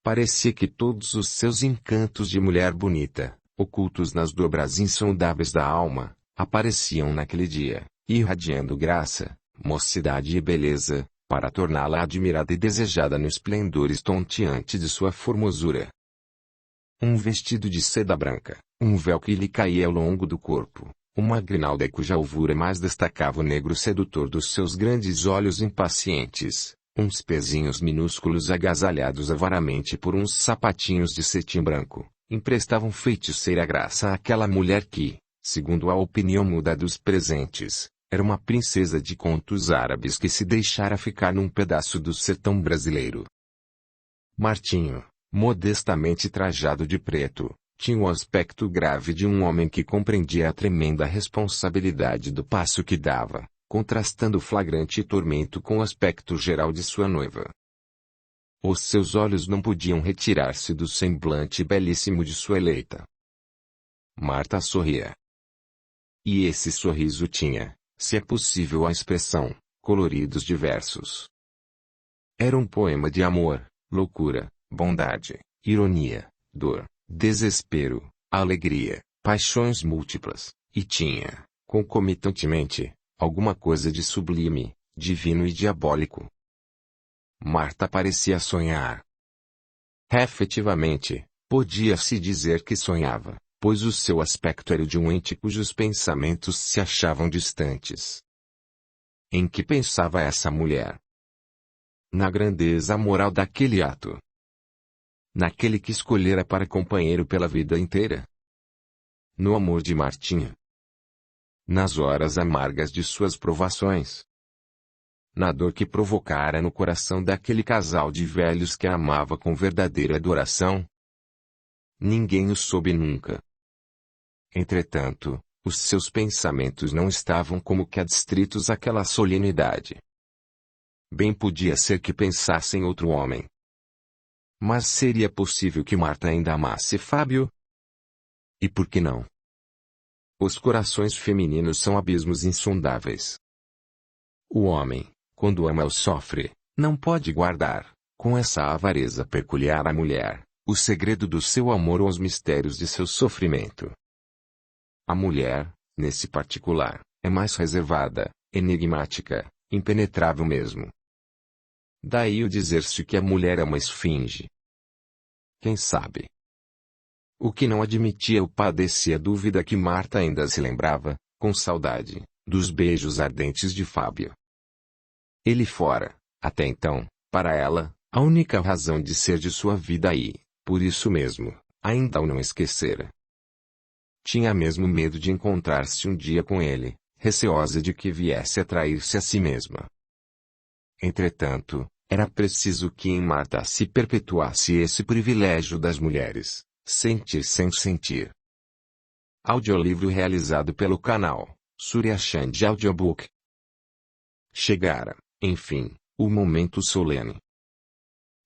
Parecia que todos os seus encantos de mulher bonita, ocultos nas dobras insondáveis da alma, apareciam naquele dia, irradiando graça, mocidade e beleza, para torná-la admirada e desejada no esplendor estonteante de sua formosura. Um vestido de seda branca, um véu que lhe caía ao longo do corpo, uma grinalda cuja alvura mais destacava o negro sedutor dos seus grandes olhos impacientes, uns pezinhos minúsculos agasalhados avaramente por uns sapatinhos de cetim branco, emprestavam feiticeira graça àquela mulher que, segundo a opinião muda dos presentes, era uma princesa de contos árabes que se deixara ficar num pedaço do sertão brasileiro. Martinho, modestamente trajado de preto, tinha o aspecto grave de um homem que compreendia a tremenda responsabilidade do passo que dava, contrastando o flagrante tormento com o aspecto geral de sua noiva. Os seus olhos não podiam retirar-se do semblante belíssimo de sua eleita. Marta sorria. E esse sorriso tinha, se é possível a expressão, coloridos diversos. Era um poema de amor, loucura, bondade, ironia, dor, desespero, alegria, paixões múltiplas, e tinha, concomitantemente, alguma coisa de sublime, divino e diabólico. Marta parecia sonhar. Efetivamente, podia-se dizer que sonhava, pois o seu aspecto era o de um ente cujos pensamentos se achavam distantes. Em que pensava essa mulher? Na grandeza moral daquele ato. Naquele que escolhera para companheiro pela vida inteira. No amor de Martinha. Nas horas amargas de suas provações. Na dor que provocara no coração daquele casal de velhos que a amava com verdadeira adoração. Ninguém o soube nunca. Entretanto, os seus pensamentos não estavam como que adstritos àquela solenidade. Bem podia ser que pensasse em outro homem. Mas seria possível que Marta ainda amasse Fábio? E por que não? Os corações femininos são abismos insondáveis. O homem, quando ama ou sofre, não pode guardar, com essa avareza peculiar à mulher, o segredo do seu amor ou os mistérios de seu sofrimento. A mulher, nesse particular, é mais reservada, enigmática, impenetrável mesmo. Daí o dizer-se que a mulher é uma esfinge. Quem sabe? O que não admitia ou padecia dúvida que Marta ainda se lembrava, com saudade, dos beijos ardentes de Fábio. Ele fora, até então, para ela, a única razão de ser de sua vida e, por isso mesmo, ainda o não esquecera. Tinha mesmo medo de encontrar-se um dia com ele, receosa de que viesse a trair-se a si mesma. Entretanto, era preciso que em Marta se perpetuasse esse privilégio das mulheres, sentir sem sentir. Audiolivro realizado pelo canal Surya Chand Audiobook. Chegara, enfim, o momento solene.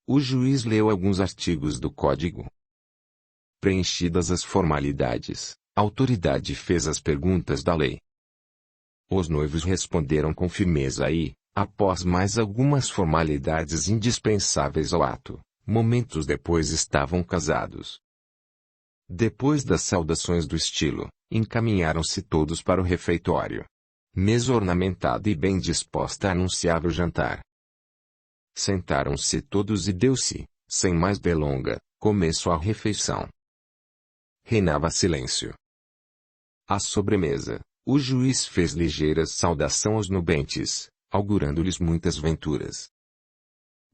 O juiz leu alguns artigos do Código. Preenchidas as formalidades, a autoridade fez as perguntas da lei. Os noivos responderam com firmeza e, após mais algumas formalidades indispensáveis ao ato, momentos depois estavam casados. Depois das saudações do estilo, encaminharam-se todos para o refeitório. Mesa ornamentada e bem disposta anunciava o jantar. Sentaram-se todos e deu-se, sem mais delonga, Começou a refeição. Reinava silêncio. À sobremesa, o juiz fez ligeira saudação aos nubentes, augurando-lhes muitas venturas.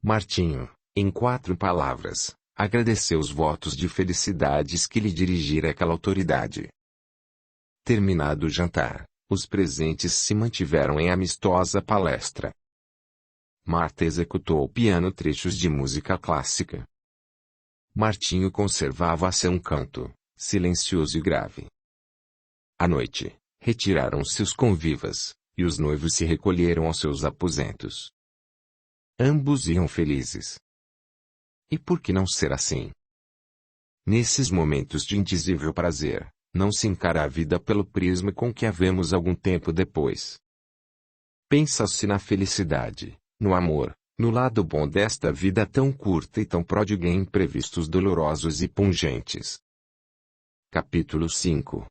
Martinho, em 4 palavras, agradeceu os votos de felicidades que lhe dirigira aquela autoridade. Terminado o jantar, os presentes se mantiveram em amistosa palestra. Marta executou ao piano trechos de música clássica. Martinho conservava a seu canto, silencioso e grave. À noite, retiraram-se os convivas, e os noivos se recolheram aos seus aposentos. Ambos iam felizes. E por que não ser assim? Nesses momentos de indizível prazer, não se encara a vida pelo prisma com que a vemos algum tempo depois. Pensa-se na felicidade, no amor, no lado bom desta vida tão curta e tão pródiga em imprevistos dolorosos e pungentes. Capítulo 5.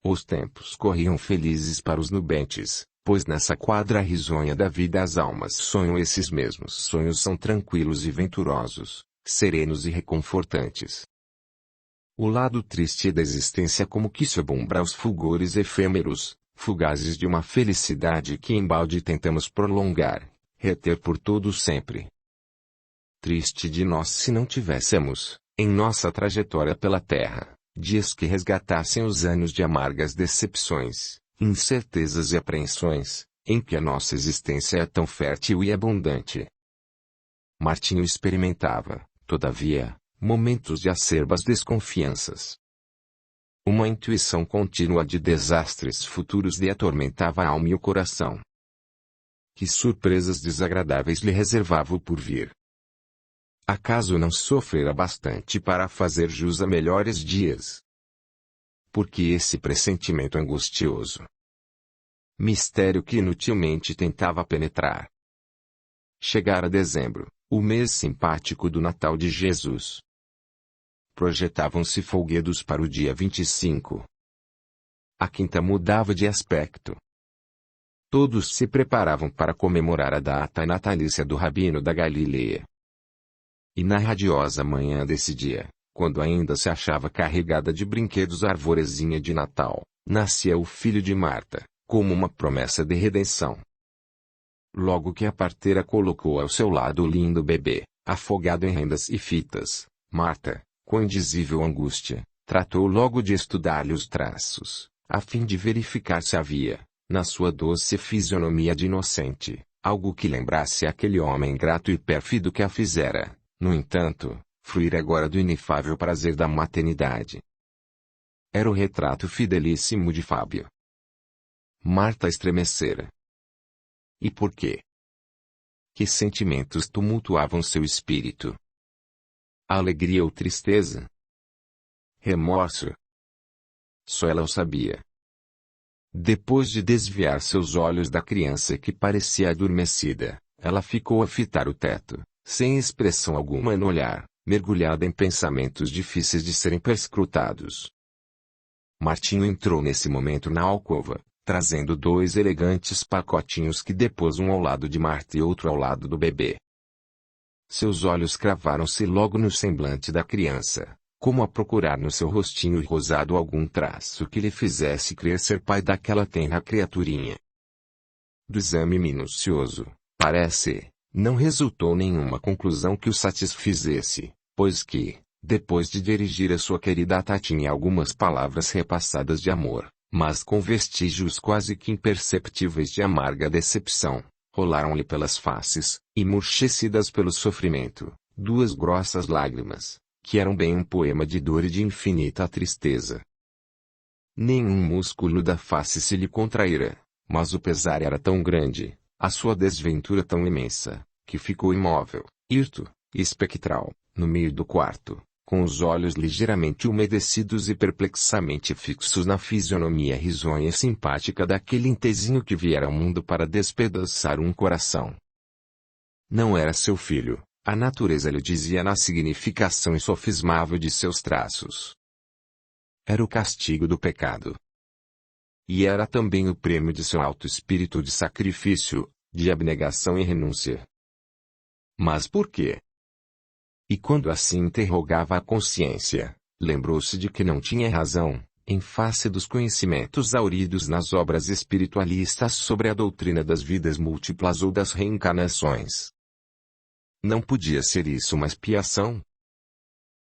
Os tempos corriam felizes para os nubentes, pois nessa quadra risonha da vida as almas sonham esses mesmos sonhos são tranquilos e venturosos, serenos e reconfortantes. O lado triste da existência como que sombra aos fulgores efêmeros, fugazes de uma felicidade que embalde tentamos prolongar, reter por todo sempre. Triste de nós se não tivéssemos, em nossa trajetória pela terra, dias que resgatassem os anos de amargas decepções, incertezas e apreensões, em que a nossa existência é tão fértil e abundante. Martinho experimentava, todavia, momentos de acerbas desconfianças. Uma intuição contínua de desastres futuros lhe atormentava a alma e o coração. Que surpresas desagradáveis lhe reservava o porvir. Acaso não sofrera bastante para fazer jus a melhores dias? Por que esse pressentimento angustioso? Mistério que inutilmente tentava penetrar. Chegara dezembro, o mês simpático do Natal de Jesus. Projetavam-se folguedos para o dia 25. A quinta mudava de aspecto. Todos se preparavam para comemorar a data natalícia do Rabino da Galileia. E na radiosa manhã desse dia, quando ainda se achava carregada de brinquedos a arvorezinha de Natal, nascia o filho de Marta, como uma promessa de redenção. Logo que a parteira colocou ao seu lado o lindo bebê, afogado em rendas e fitas, Marta, com indizível angústia, tratou logo de estudar-lhe os traços, a fim de verificar se havia, na sua doce fisionomia de inocente, algo que lembrasse aquele homem ingrato e pérfido que a fizera, no entanto, fruir agora do inefável prazer da maternidade. Era o retrato fidelíssimo de Fábio. Marta estremecera. E por quê? Que sentimentos tumultuavam seu espírito? Alegria ou tristeza? Remorso? Só ela o sabia. Depois de desviar seus olhos da criança que parecia adormecida, ela ficou a fitar o teto, sem expressão alguma no olhar, mergulhada em pensamentos difíceis de serem perscrutados. Martinho entrou nesse momento na alcova, trazendo 2 elegantes pacotinhos que depôs um ao lado de Marta e outro ao lado do bebê. Seus olhos cravaram-se logo no semblante da criança, como a procurar no seu rostinho rosado algum traço que lhe fizesse crer ser pai daquela tenra criaturinha. Do exame minucioso, parece, não resultou nenhuma conclusão que o satisfizesse, pois que, depois de dirigir a sua querida Tatinha algumas palavras repassadas de amor, mas com vestígios quase que imperceptíveis de amarga decepção, rolaram-lhe pelas faces, emurchecidas pelo sofrimento, 2 grossas lágrimas, que eram bem um poema de dor e de infinita tristeza. Nenhum músculo da face se lhe contraíra, mas o pesar era tão grande, a sua desventura tão imensa, que ficou imóvel, hirto, espectral, no meio do quarto, com os olhos ligeiramente umedecidos e perplexamente fixos na fisionomia risonha e simpática daquele intezinho que viera ao mundo para despedaçar um coração. Não era seu filho, a natureza lhe dizia na significação insofismável de seus traços. Era o castigo do pecado. E era também o prêmio de seu alto espírito de sacrifício, de abnegação e renúncia. Mas por quê? E quando assim interrogava a consciência, lembrou-se de que não tinha razão, em face dos conhecimentos hauridos nas obras espiritualistas sobre a doutrina das vidas múltiplas ou das reencarnações. Não podia ser isso uma expiação?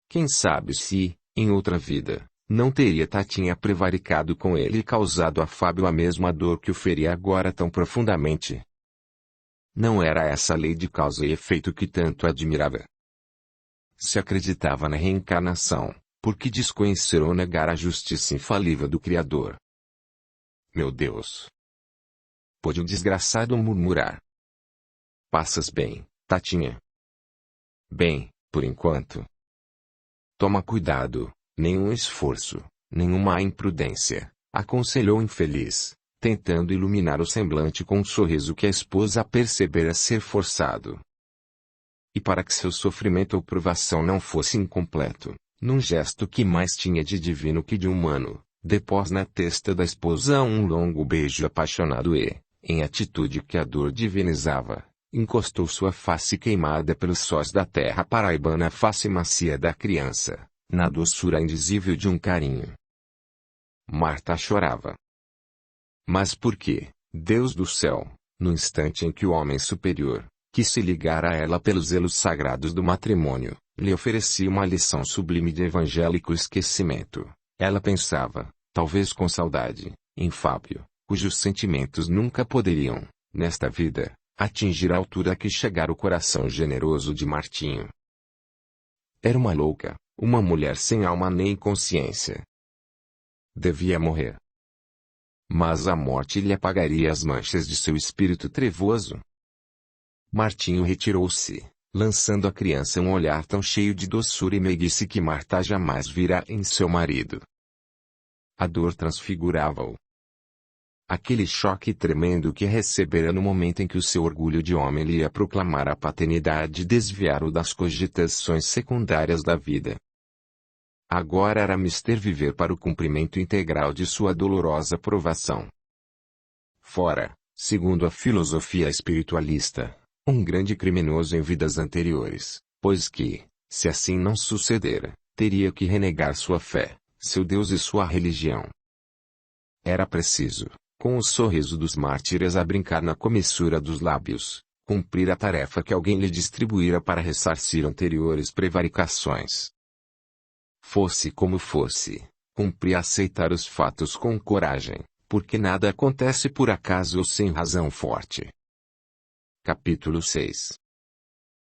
Quem sabe se, em outra vida, não teria Tatinha prevaricado com ele e causado a Fábio a mesma dor que o feria agora tão profundamente? Não era essa a lei de causa e efeito que tanto admirava? Se acreditava na reencarnação, por que desconhecer ou negar a justiça infalível do Criador? Meu Deus! Pôde o desgraçado murmurar. Passas bem, Tatinha? Bem, por enquanto. Toma cuidado, nenhum esforço, nenhuma imprudência, aconselhou o infeliz, tentando iluminar o semblante com um sorriso que a esposa percebera ser forçado. E para que seu sofrimento ou provação não fosse incompleto, num gesto que mais tinha de divino que de humano, depôs na testa da esposa um longo beijo apaixonado e, em atitude que a dor divinizava, encostou sua face queimada pelos sóis da terra paraibana à face macia da criança, na doçura indizível de um carinho. Marta chorava. Mas por que, Deus do céu, no instante em que o homem superior, que se ligara a ela pelos zelos sagrados do matrimônio, lhe oferecia uma lição sublime de evangélico esquecimento, ela pensava, talvez com saudade, em Fábio, cujos sentimentos nunca poderiam, nesta vida, atingir a altura a que chegara o coração generoso de Martinho. Era uma louca, uma mulher sem alma nem consciência. Devia morrer. Mas a morte lhe apagaria as manchas de seu espírito trevoso. Martinho retirou-se, lançando à criança um olhar tão cheio de doçura e meiguice que Marta jamais vira em seu marido. A dor transfigurava-o. Aquele choque tremendo que recebera no momento em que o seu orgulho de homem lhe ia proclamar a paternidade desviara-o das cogitações secundárias da vida. Agora era mister viver para o cumprimento integral de sua dolorosa provação. Fora, segundo a filosofia espiritualista, um grande criminoso em vidas anteriores, pois que, se assim não sucedera, teria que renegar sua fé, seu Deus e sua religião. Era preciso, com o sorriso dos mártires a brincar na comissura dos lábios, cumprir a tarefa que alguém lhe distribuíra para ressarcir anteriores prevaricações. Fosse como fosse, cumpria aceitar os fatos com coragem, porque nada acontece por acaso ou sem razão forte. Capítulo 6.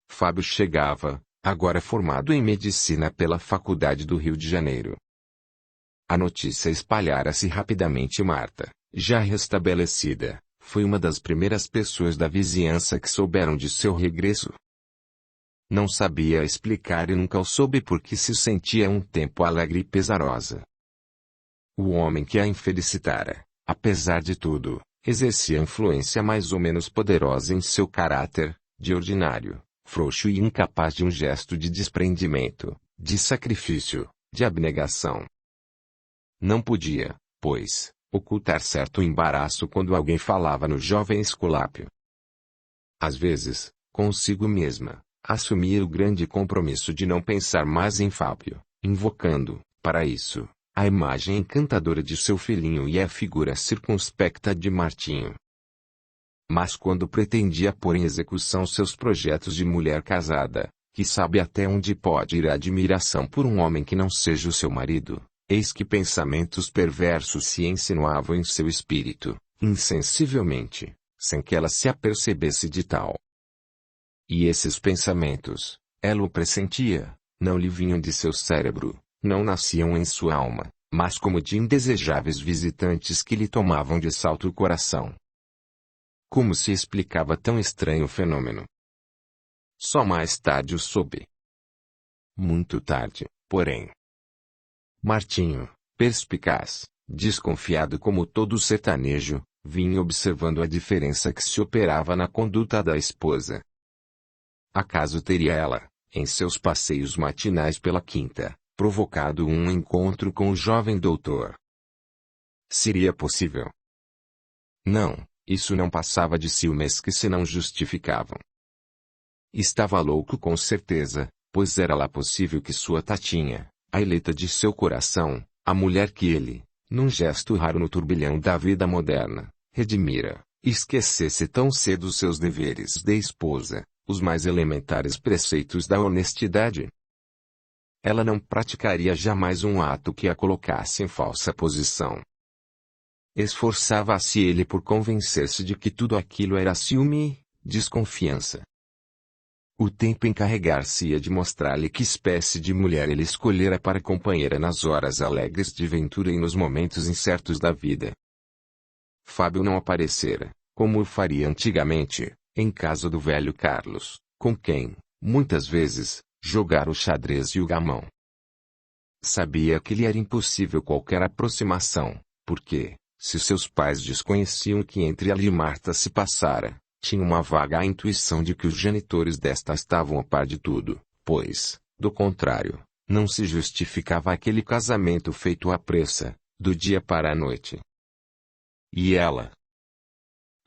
Fábio chegava, agora formado em medicina pela Faculdade do Rio de Janeiro. A notícia espalhara-se rapidamente e Marta, já restabelecida, foi uma das primeiras pessoas da vizinhança que souberam de seu regresso. Não sabia explicar e nunca o soube porque se sentia um tempo alegre e pesarosa. O homem que a infelicitara, apesar de tudo, exercia influência mais ou menos poderosa em seu caráter, de ordinário, frouxo e incapaz de um gesto de desprendimento, de sacrifício, de abnegação. Não podia, pois, ocultar certo embaraço quando alguém falava no jovem Esculápio. Às vezes, consigo mesma, assumia o grande compromisso de não pensar mais em Fábio, invocando, para isso, a imagem encantadora de seu filhinho e a figura circunspecta de Martinho. Mas quando pretendia pôr em execução seus projetos de mulher casada, que sabe até onde pode ir a admiração por um homem que não seja o seu marido, eis que pensamentos perversos se insinuavam em seu espírito, insensivelmente, sem que ela se apercebesse de tal. E esses pensamentos, ela o pressentia, não lhe vinham de seu cérebro, não nasciam em sua alma, mas como de indesejáveis visitantes que lhe tomavam de salto o coração. Como se explicava tão estranho fenômeno? Só mais tarde o soube. Muito tarde, porém. Martinho, perspicaz, desconfiado como todo sertanejo, vinha observando a diferença que se operava na conduta da esposa. Acaso teria ela, em seus passeios matinais pela quinta, provocado um encontro com o jovem doutor? Seria possível? Não, isso não passava de ciúmes que se não justificavam. Estava louco com certeza, pois era lá possível que sua Tatinha, a eleita de seu coração, a mulher que ele, num gesto raro no turbilhão da vida moderna, redimira, esquecesse tão cedo os seus deveres de esposa, os mais elementares preceitos da honestidade. Ela não praticaria jamais um ato que a colocasse em falsa posição. Esforçava-se ele por convencer-se de que tudo aquilo era ciúme, desconfiança. O tempo encarregar-se-ia de mostrar-lhe que espécie de mulher ele escolhera para companheira nas horas alegres de ventura e nos momentos incertos da vida. Fábio não aparecera, como o faria antigamente, em casa do velho Carlos, com quem, muitas vezes, jogara o xadrez e o gamão. Sabia que lhe era impossível qualquer aproximação, porque, se seus pais desconheciam o que entre ela e Marta se passara, tinha uma vaga intuição de que os genitores desta estavam a par de tudo, pois, do contrário, não se justificava aquele casamento feito à pressa, do dia para a noite. E ela?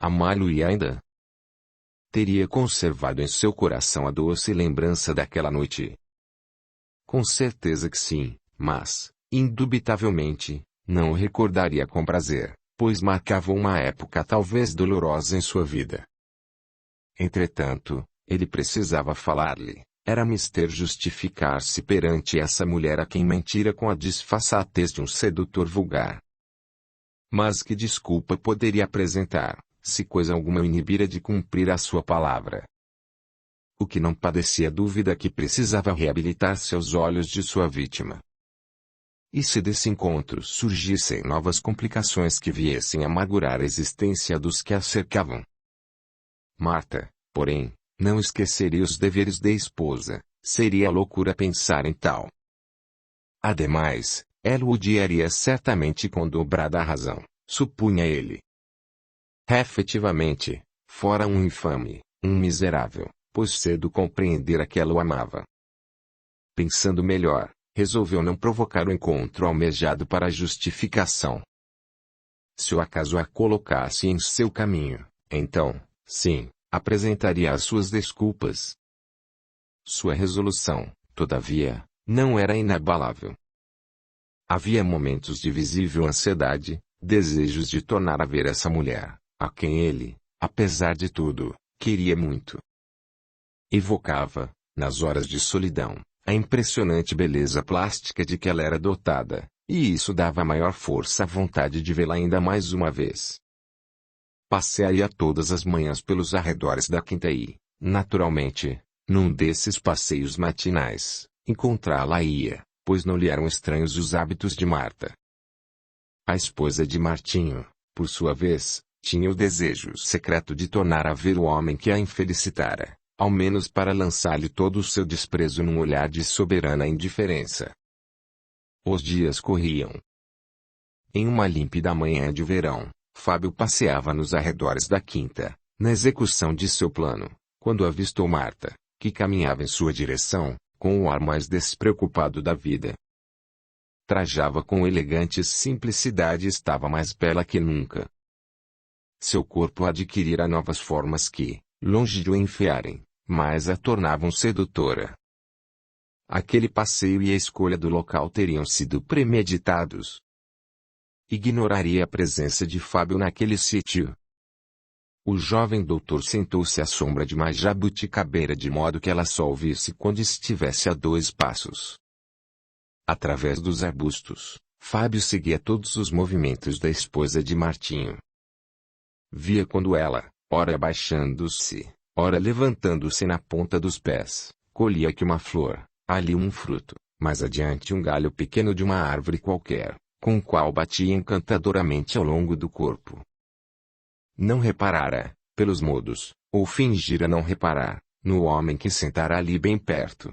Amá-lo-ia ainda? Teria conservado em seu coração a doce lembrança daquela noite? Com certeza que sim, mas, indubitavelmente, não o recordaria com prazer, pois marcava uma época talvez dolorosa em sua vida. Entretanto, ele precisava falar-lhe, era mister justificar-se perante essa mulher a quem mentira com a disfarçatez de um sedutor vulgar. Mas que desculpa poderia apresentar, se coisa alguma o inibira de cumprir a sua palavra? O que não padecia dúvida que precisava reabilitar-se aos olhos de sua vítima. E se desse encontro surgissem novas complicações que viessem amargurar a existência dos que a cercavam? Marta, porém, não esqueceria os deveres de esposa, seria loucura pensar em tal. Ademais, ela o odiaria certamente com dobrada razão, supunha ele. Efetivamente, fora um infame, um miserável, pois cedo compreendera que ela o amava. Pensando melhor, resolveu não provocar o encontro almejado para a justificação. Se o acaso a colocasse em seu caminho, então, sim, apresentaria as suas desculpas. Sua resolução, todavia, não era inabalável. Havia momentos de visível ansiedade, desejos de tornar a ver essa mulher, a quem ele, apesar de tudo, queria muito. Evocava, nas horas de solidão, a impressionante beleza plástica de que ela era dotada, e isso dava maior força à vontade de vê-la ainda mais uma vez. Passearia todas as manhãs pelos arredores da quinta e, naturalmente, num desses passeios matinais, encontrá-la-ia, pois não lhe eram estranhos os hábitos de Marta. A esposa de Martinho, por sua vez, tinha o desejo secreto de tornar a ver o homem que a infelicitara, ao menos para lançar-lhe todo o seu desprezo num olhar de soberana indiferença. Os dias corriam. Em uma límpida manhã de verão, Fábio passeava nos arredores da quinta, na execução de seu plano, quando avistou Marta, que caminhava em sua direção, com o ar mais despreocupado da vida. Trajava com elegante simplicidade e estava mais bela que nunca. Seu corpo adquirira novas formas que, longe de o enfiarem, mais a tornavam sedutora. Aquele passeio e a escolha do local teriam sido premeditados. Ignoraria a presença de Fábio naquele sítio. O jovem doutor sentou-se à sombra de uma jabuticabeira de modo que ela só o visse quando estivesse a 2 passos. Através dos arbustos, Fábio seguia todos os movimentos da esposa de Martinho. Via quando ela, ora abaixando-se, ora levantando-se na ponta dos pés, colhia aqui uma flor, ali um fruto, mais adiante um galho pequeno de uma árvore qualquer, com o qual batia encantadoramente ao longo do corpo. Não reparara, pelos modos, ou fingira não reparar, no homem que sentara ali bem perto.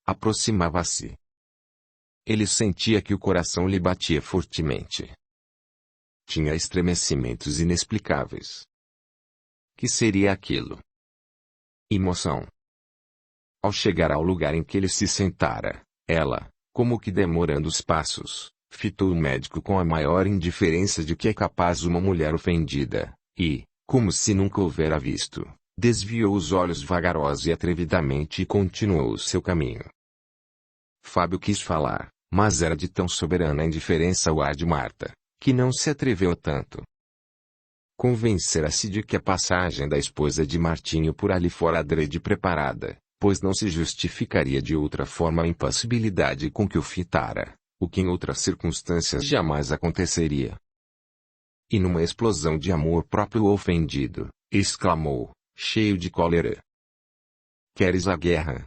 Aproximava-se. Ele sentia que o coração lhe batia fortemente. Tinha estremecimentos inexplicáveis. Que seria aquilo? Emoção. Ao chegar ao lugar em que ele se sentara, ela, como que demorando os passos, fitou o médico com a maior indiferença de que é capaz uma mulher ofendida, e, como se nunca houvera visto, desviou os olhos vagarosa e atrevidamente e continuou o seu caminho. Fábio quis falar, mas era de tão soberana indiferença ao ar de Marta, que não se atreveu tanto. Convencera-se de que a passagem da esposa de Martinho por ali fora adrede preparada, pois não se justificaria de outra forma a impassibilidade com que o fitara, o que em outras circunstâncias jamais aconteceria. E numa explosão de amor próprio ofendido, exclamou, cheio de cólera: "Queres a guerra?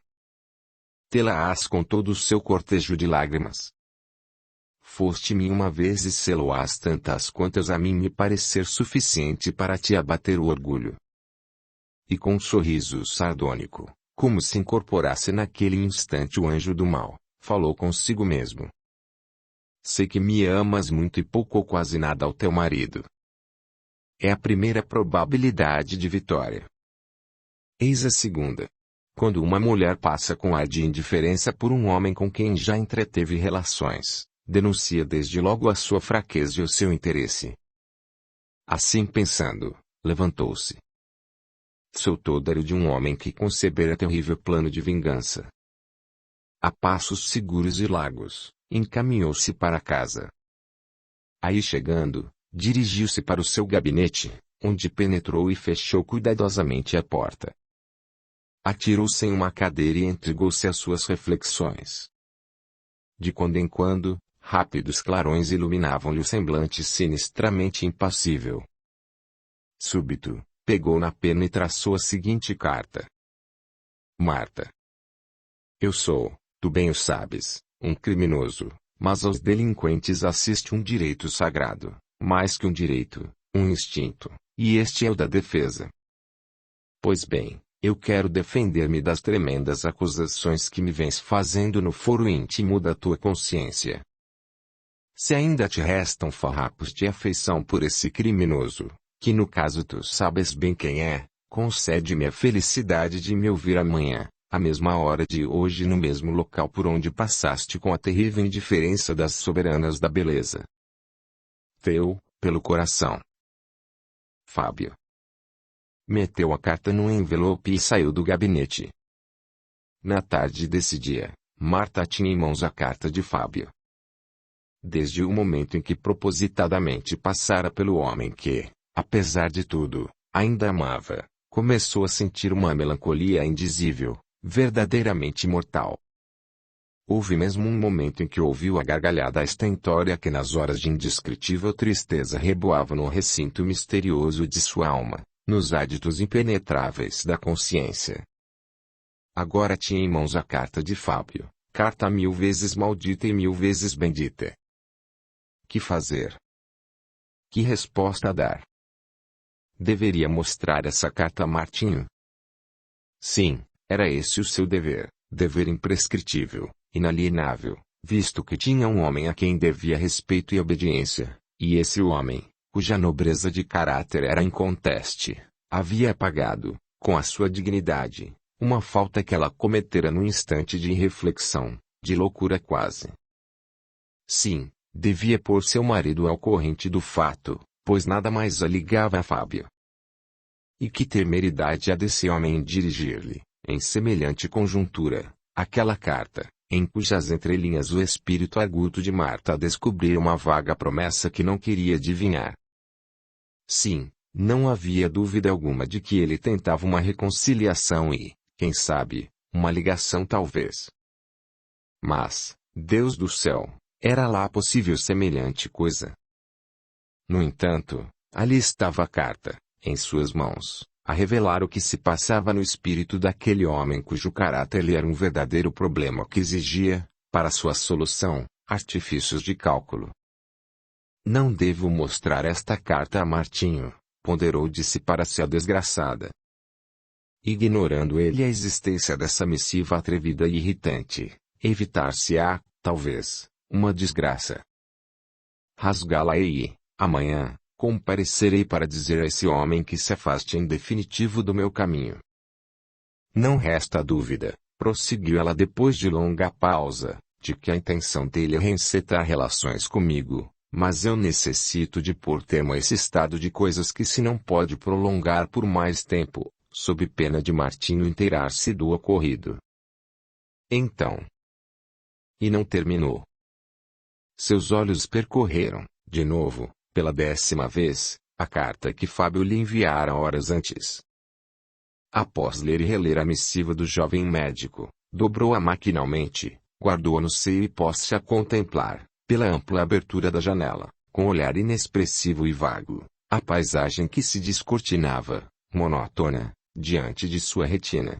Tê-la-ás com todo o seu cortejo de lágrimas. Foste-me uma vez e sê-lo-ás tantas quantas a mim me parecer suficiente para te abater o orgulho." E com um sorriso sardônico, como se incorporasse naquele instante o anjo do mal, falou consigo mesmo: "Sei que me amas muito e pouco ou quase nada ao teu marido. É a primeira probabilidade de vitória. Eis a segunda. Quando uma mulher passa com ar de indiferença por um homem com quem já entreteve relações, denuncia desde logo a sua fraqueza e o seu interesse." Assim pensando, levantou-se. Soltou o dário de um homem que concebera terrível plano de vingança. A passos seguros e largos, encaminhou-se para casa. Aí chegando, dirigiu-se para o seu gabinete, onde penetrou e fechou cuidadosamente a porta. Atirou-se em uma cadeira e entregou-se às suas reflexões. De quando em quando, rápidos clarões iluminavam-lhe o semblante sinistramente impassível. Súbito, pegou na pena e traçou a seguinte carta: "Marta. Eu sou, tu bem o sabes, um criminoso, mas aos delinquentes assiste um direito sagrado, mais que um direito, um instinto, e este é o da defesa. Pois bem, eu quero defender-me das tremendas acusações que me vens fazendo no foro íntimo da tua consciência. Se ainda te restam farrapos de afeição por esse criminoso, que no caso tu sabes bem quem é, concede-me a felicidade de me ouvir amanhã, à mesma hora de hoje no mesmo local por onde passaste com a terrível indiferença das soberanas da beleza. Teu, pelo coração, Fábio." Meteu a carta no envelope e saiu do gabinete. Na tarde desse dia, Marta tinha em mãos a carta de Fábio. Desde o momento em que propositadamente passara pelo homem que, apesar de tudo, ainda amava, começou a sentir uma melancolia indizível, verdadeiramente mortal. Houve mesmo um momento em que ouviu a gargalhada estentória que nas horas de indescritível tristeza reboava no recinto misterioso de sua alma, nos áditos impenetráveis da consciência. Agora tinha em mãos a carta de Fábio, carta 1000 vezes maldita e 1000 vezes bendita. Que fazer? Que resposta dar? Deveria mostrar essa carta a Martinho? Sim, era esse o seu dever, dever imprescritível, inalienável, visto que tinha um homem a quem devia respeito e obediência, e esse homem, cuja nobreza de caráter era inconteste, havia apagado, com a sua dignidade, uma falta que ela cometera num instante de irreflexão, de loucura quase. Sim, devia pôr seu marido ao corrente do fato, pois nada mais a ligava a Fábio. E que temeridade há desse homem em dirigir-lhe, em semelhante conjuntura, aquela carta, em cujas entrelinhas o espírito arguto de Marta descobrira uma vaga promessa que não queria adivinhar. Sim, não havia dúvida alguma de que ele tentava uma reconciliação e, quem sabe, uma ligação talvez. Mas, Deus do céu, era lá possível semelhante coisa? No entanto, ali estava a carta, em suas mãos, a revelar o que se passava no espírito daquele homem cujo caráter lhe era um verdadeiro problema que exigia, para sua solução, artifícios de cálculo. Não devo mostrar esta carta a Martinho, ponderou de si para si a desgraçada. Ignorando ele a existência dessa missiva atrevida e irritante, evitar-se-á, talvez, uma desgraça. Rasgá-la-ei, amanhã, comparecerei para dizer a esse homem que se afaste em definitivo do meu caminho. Não resta dúvida, prosseguiu ela depois de longa pausa, de que a intenção dele é reencetar relações comigo, mas eu necessito de pôr termo a esse estado de coisas que se não pode prolongar por mais tempo, sob pena de Martinho inteirar-se do ocorrido. Então. E não terminou. Seus olhos percorreram, de novo, pela 10ª vez, a carta que Fábio lhe enviara horas antes. Após ler e reler a missiva do jovem médico, dobrou-a maquinalmente, guardou-a no seio e pôs-se a contemplar, pela ampla abertura da janela, com olhar inexpressivo e vago, a paisagem que se descortinava, monótona, diante de sua retina.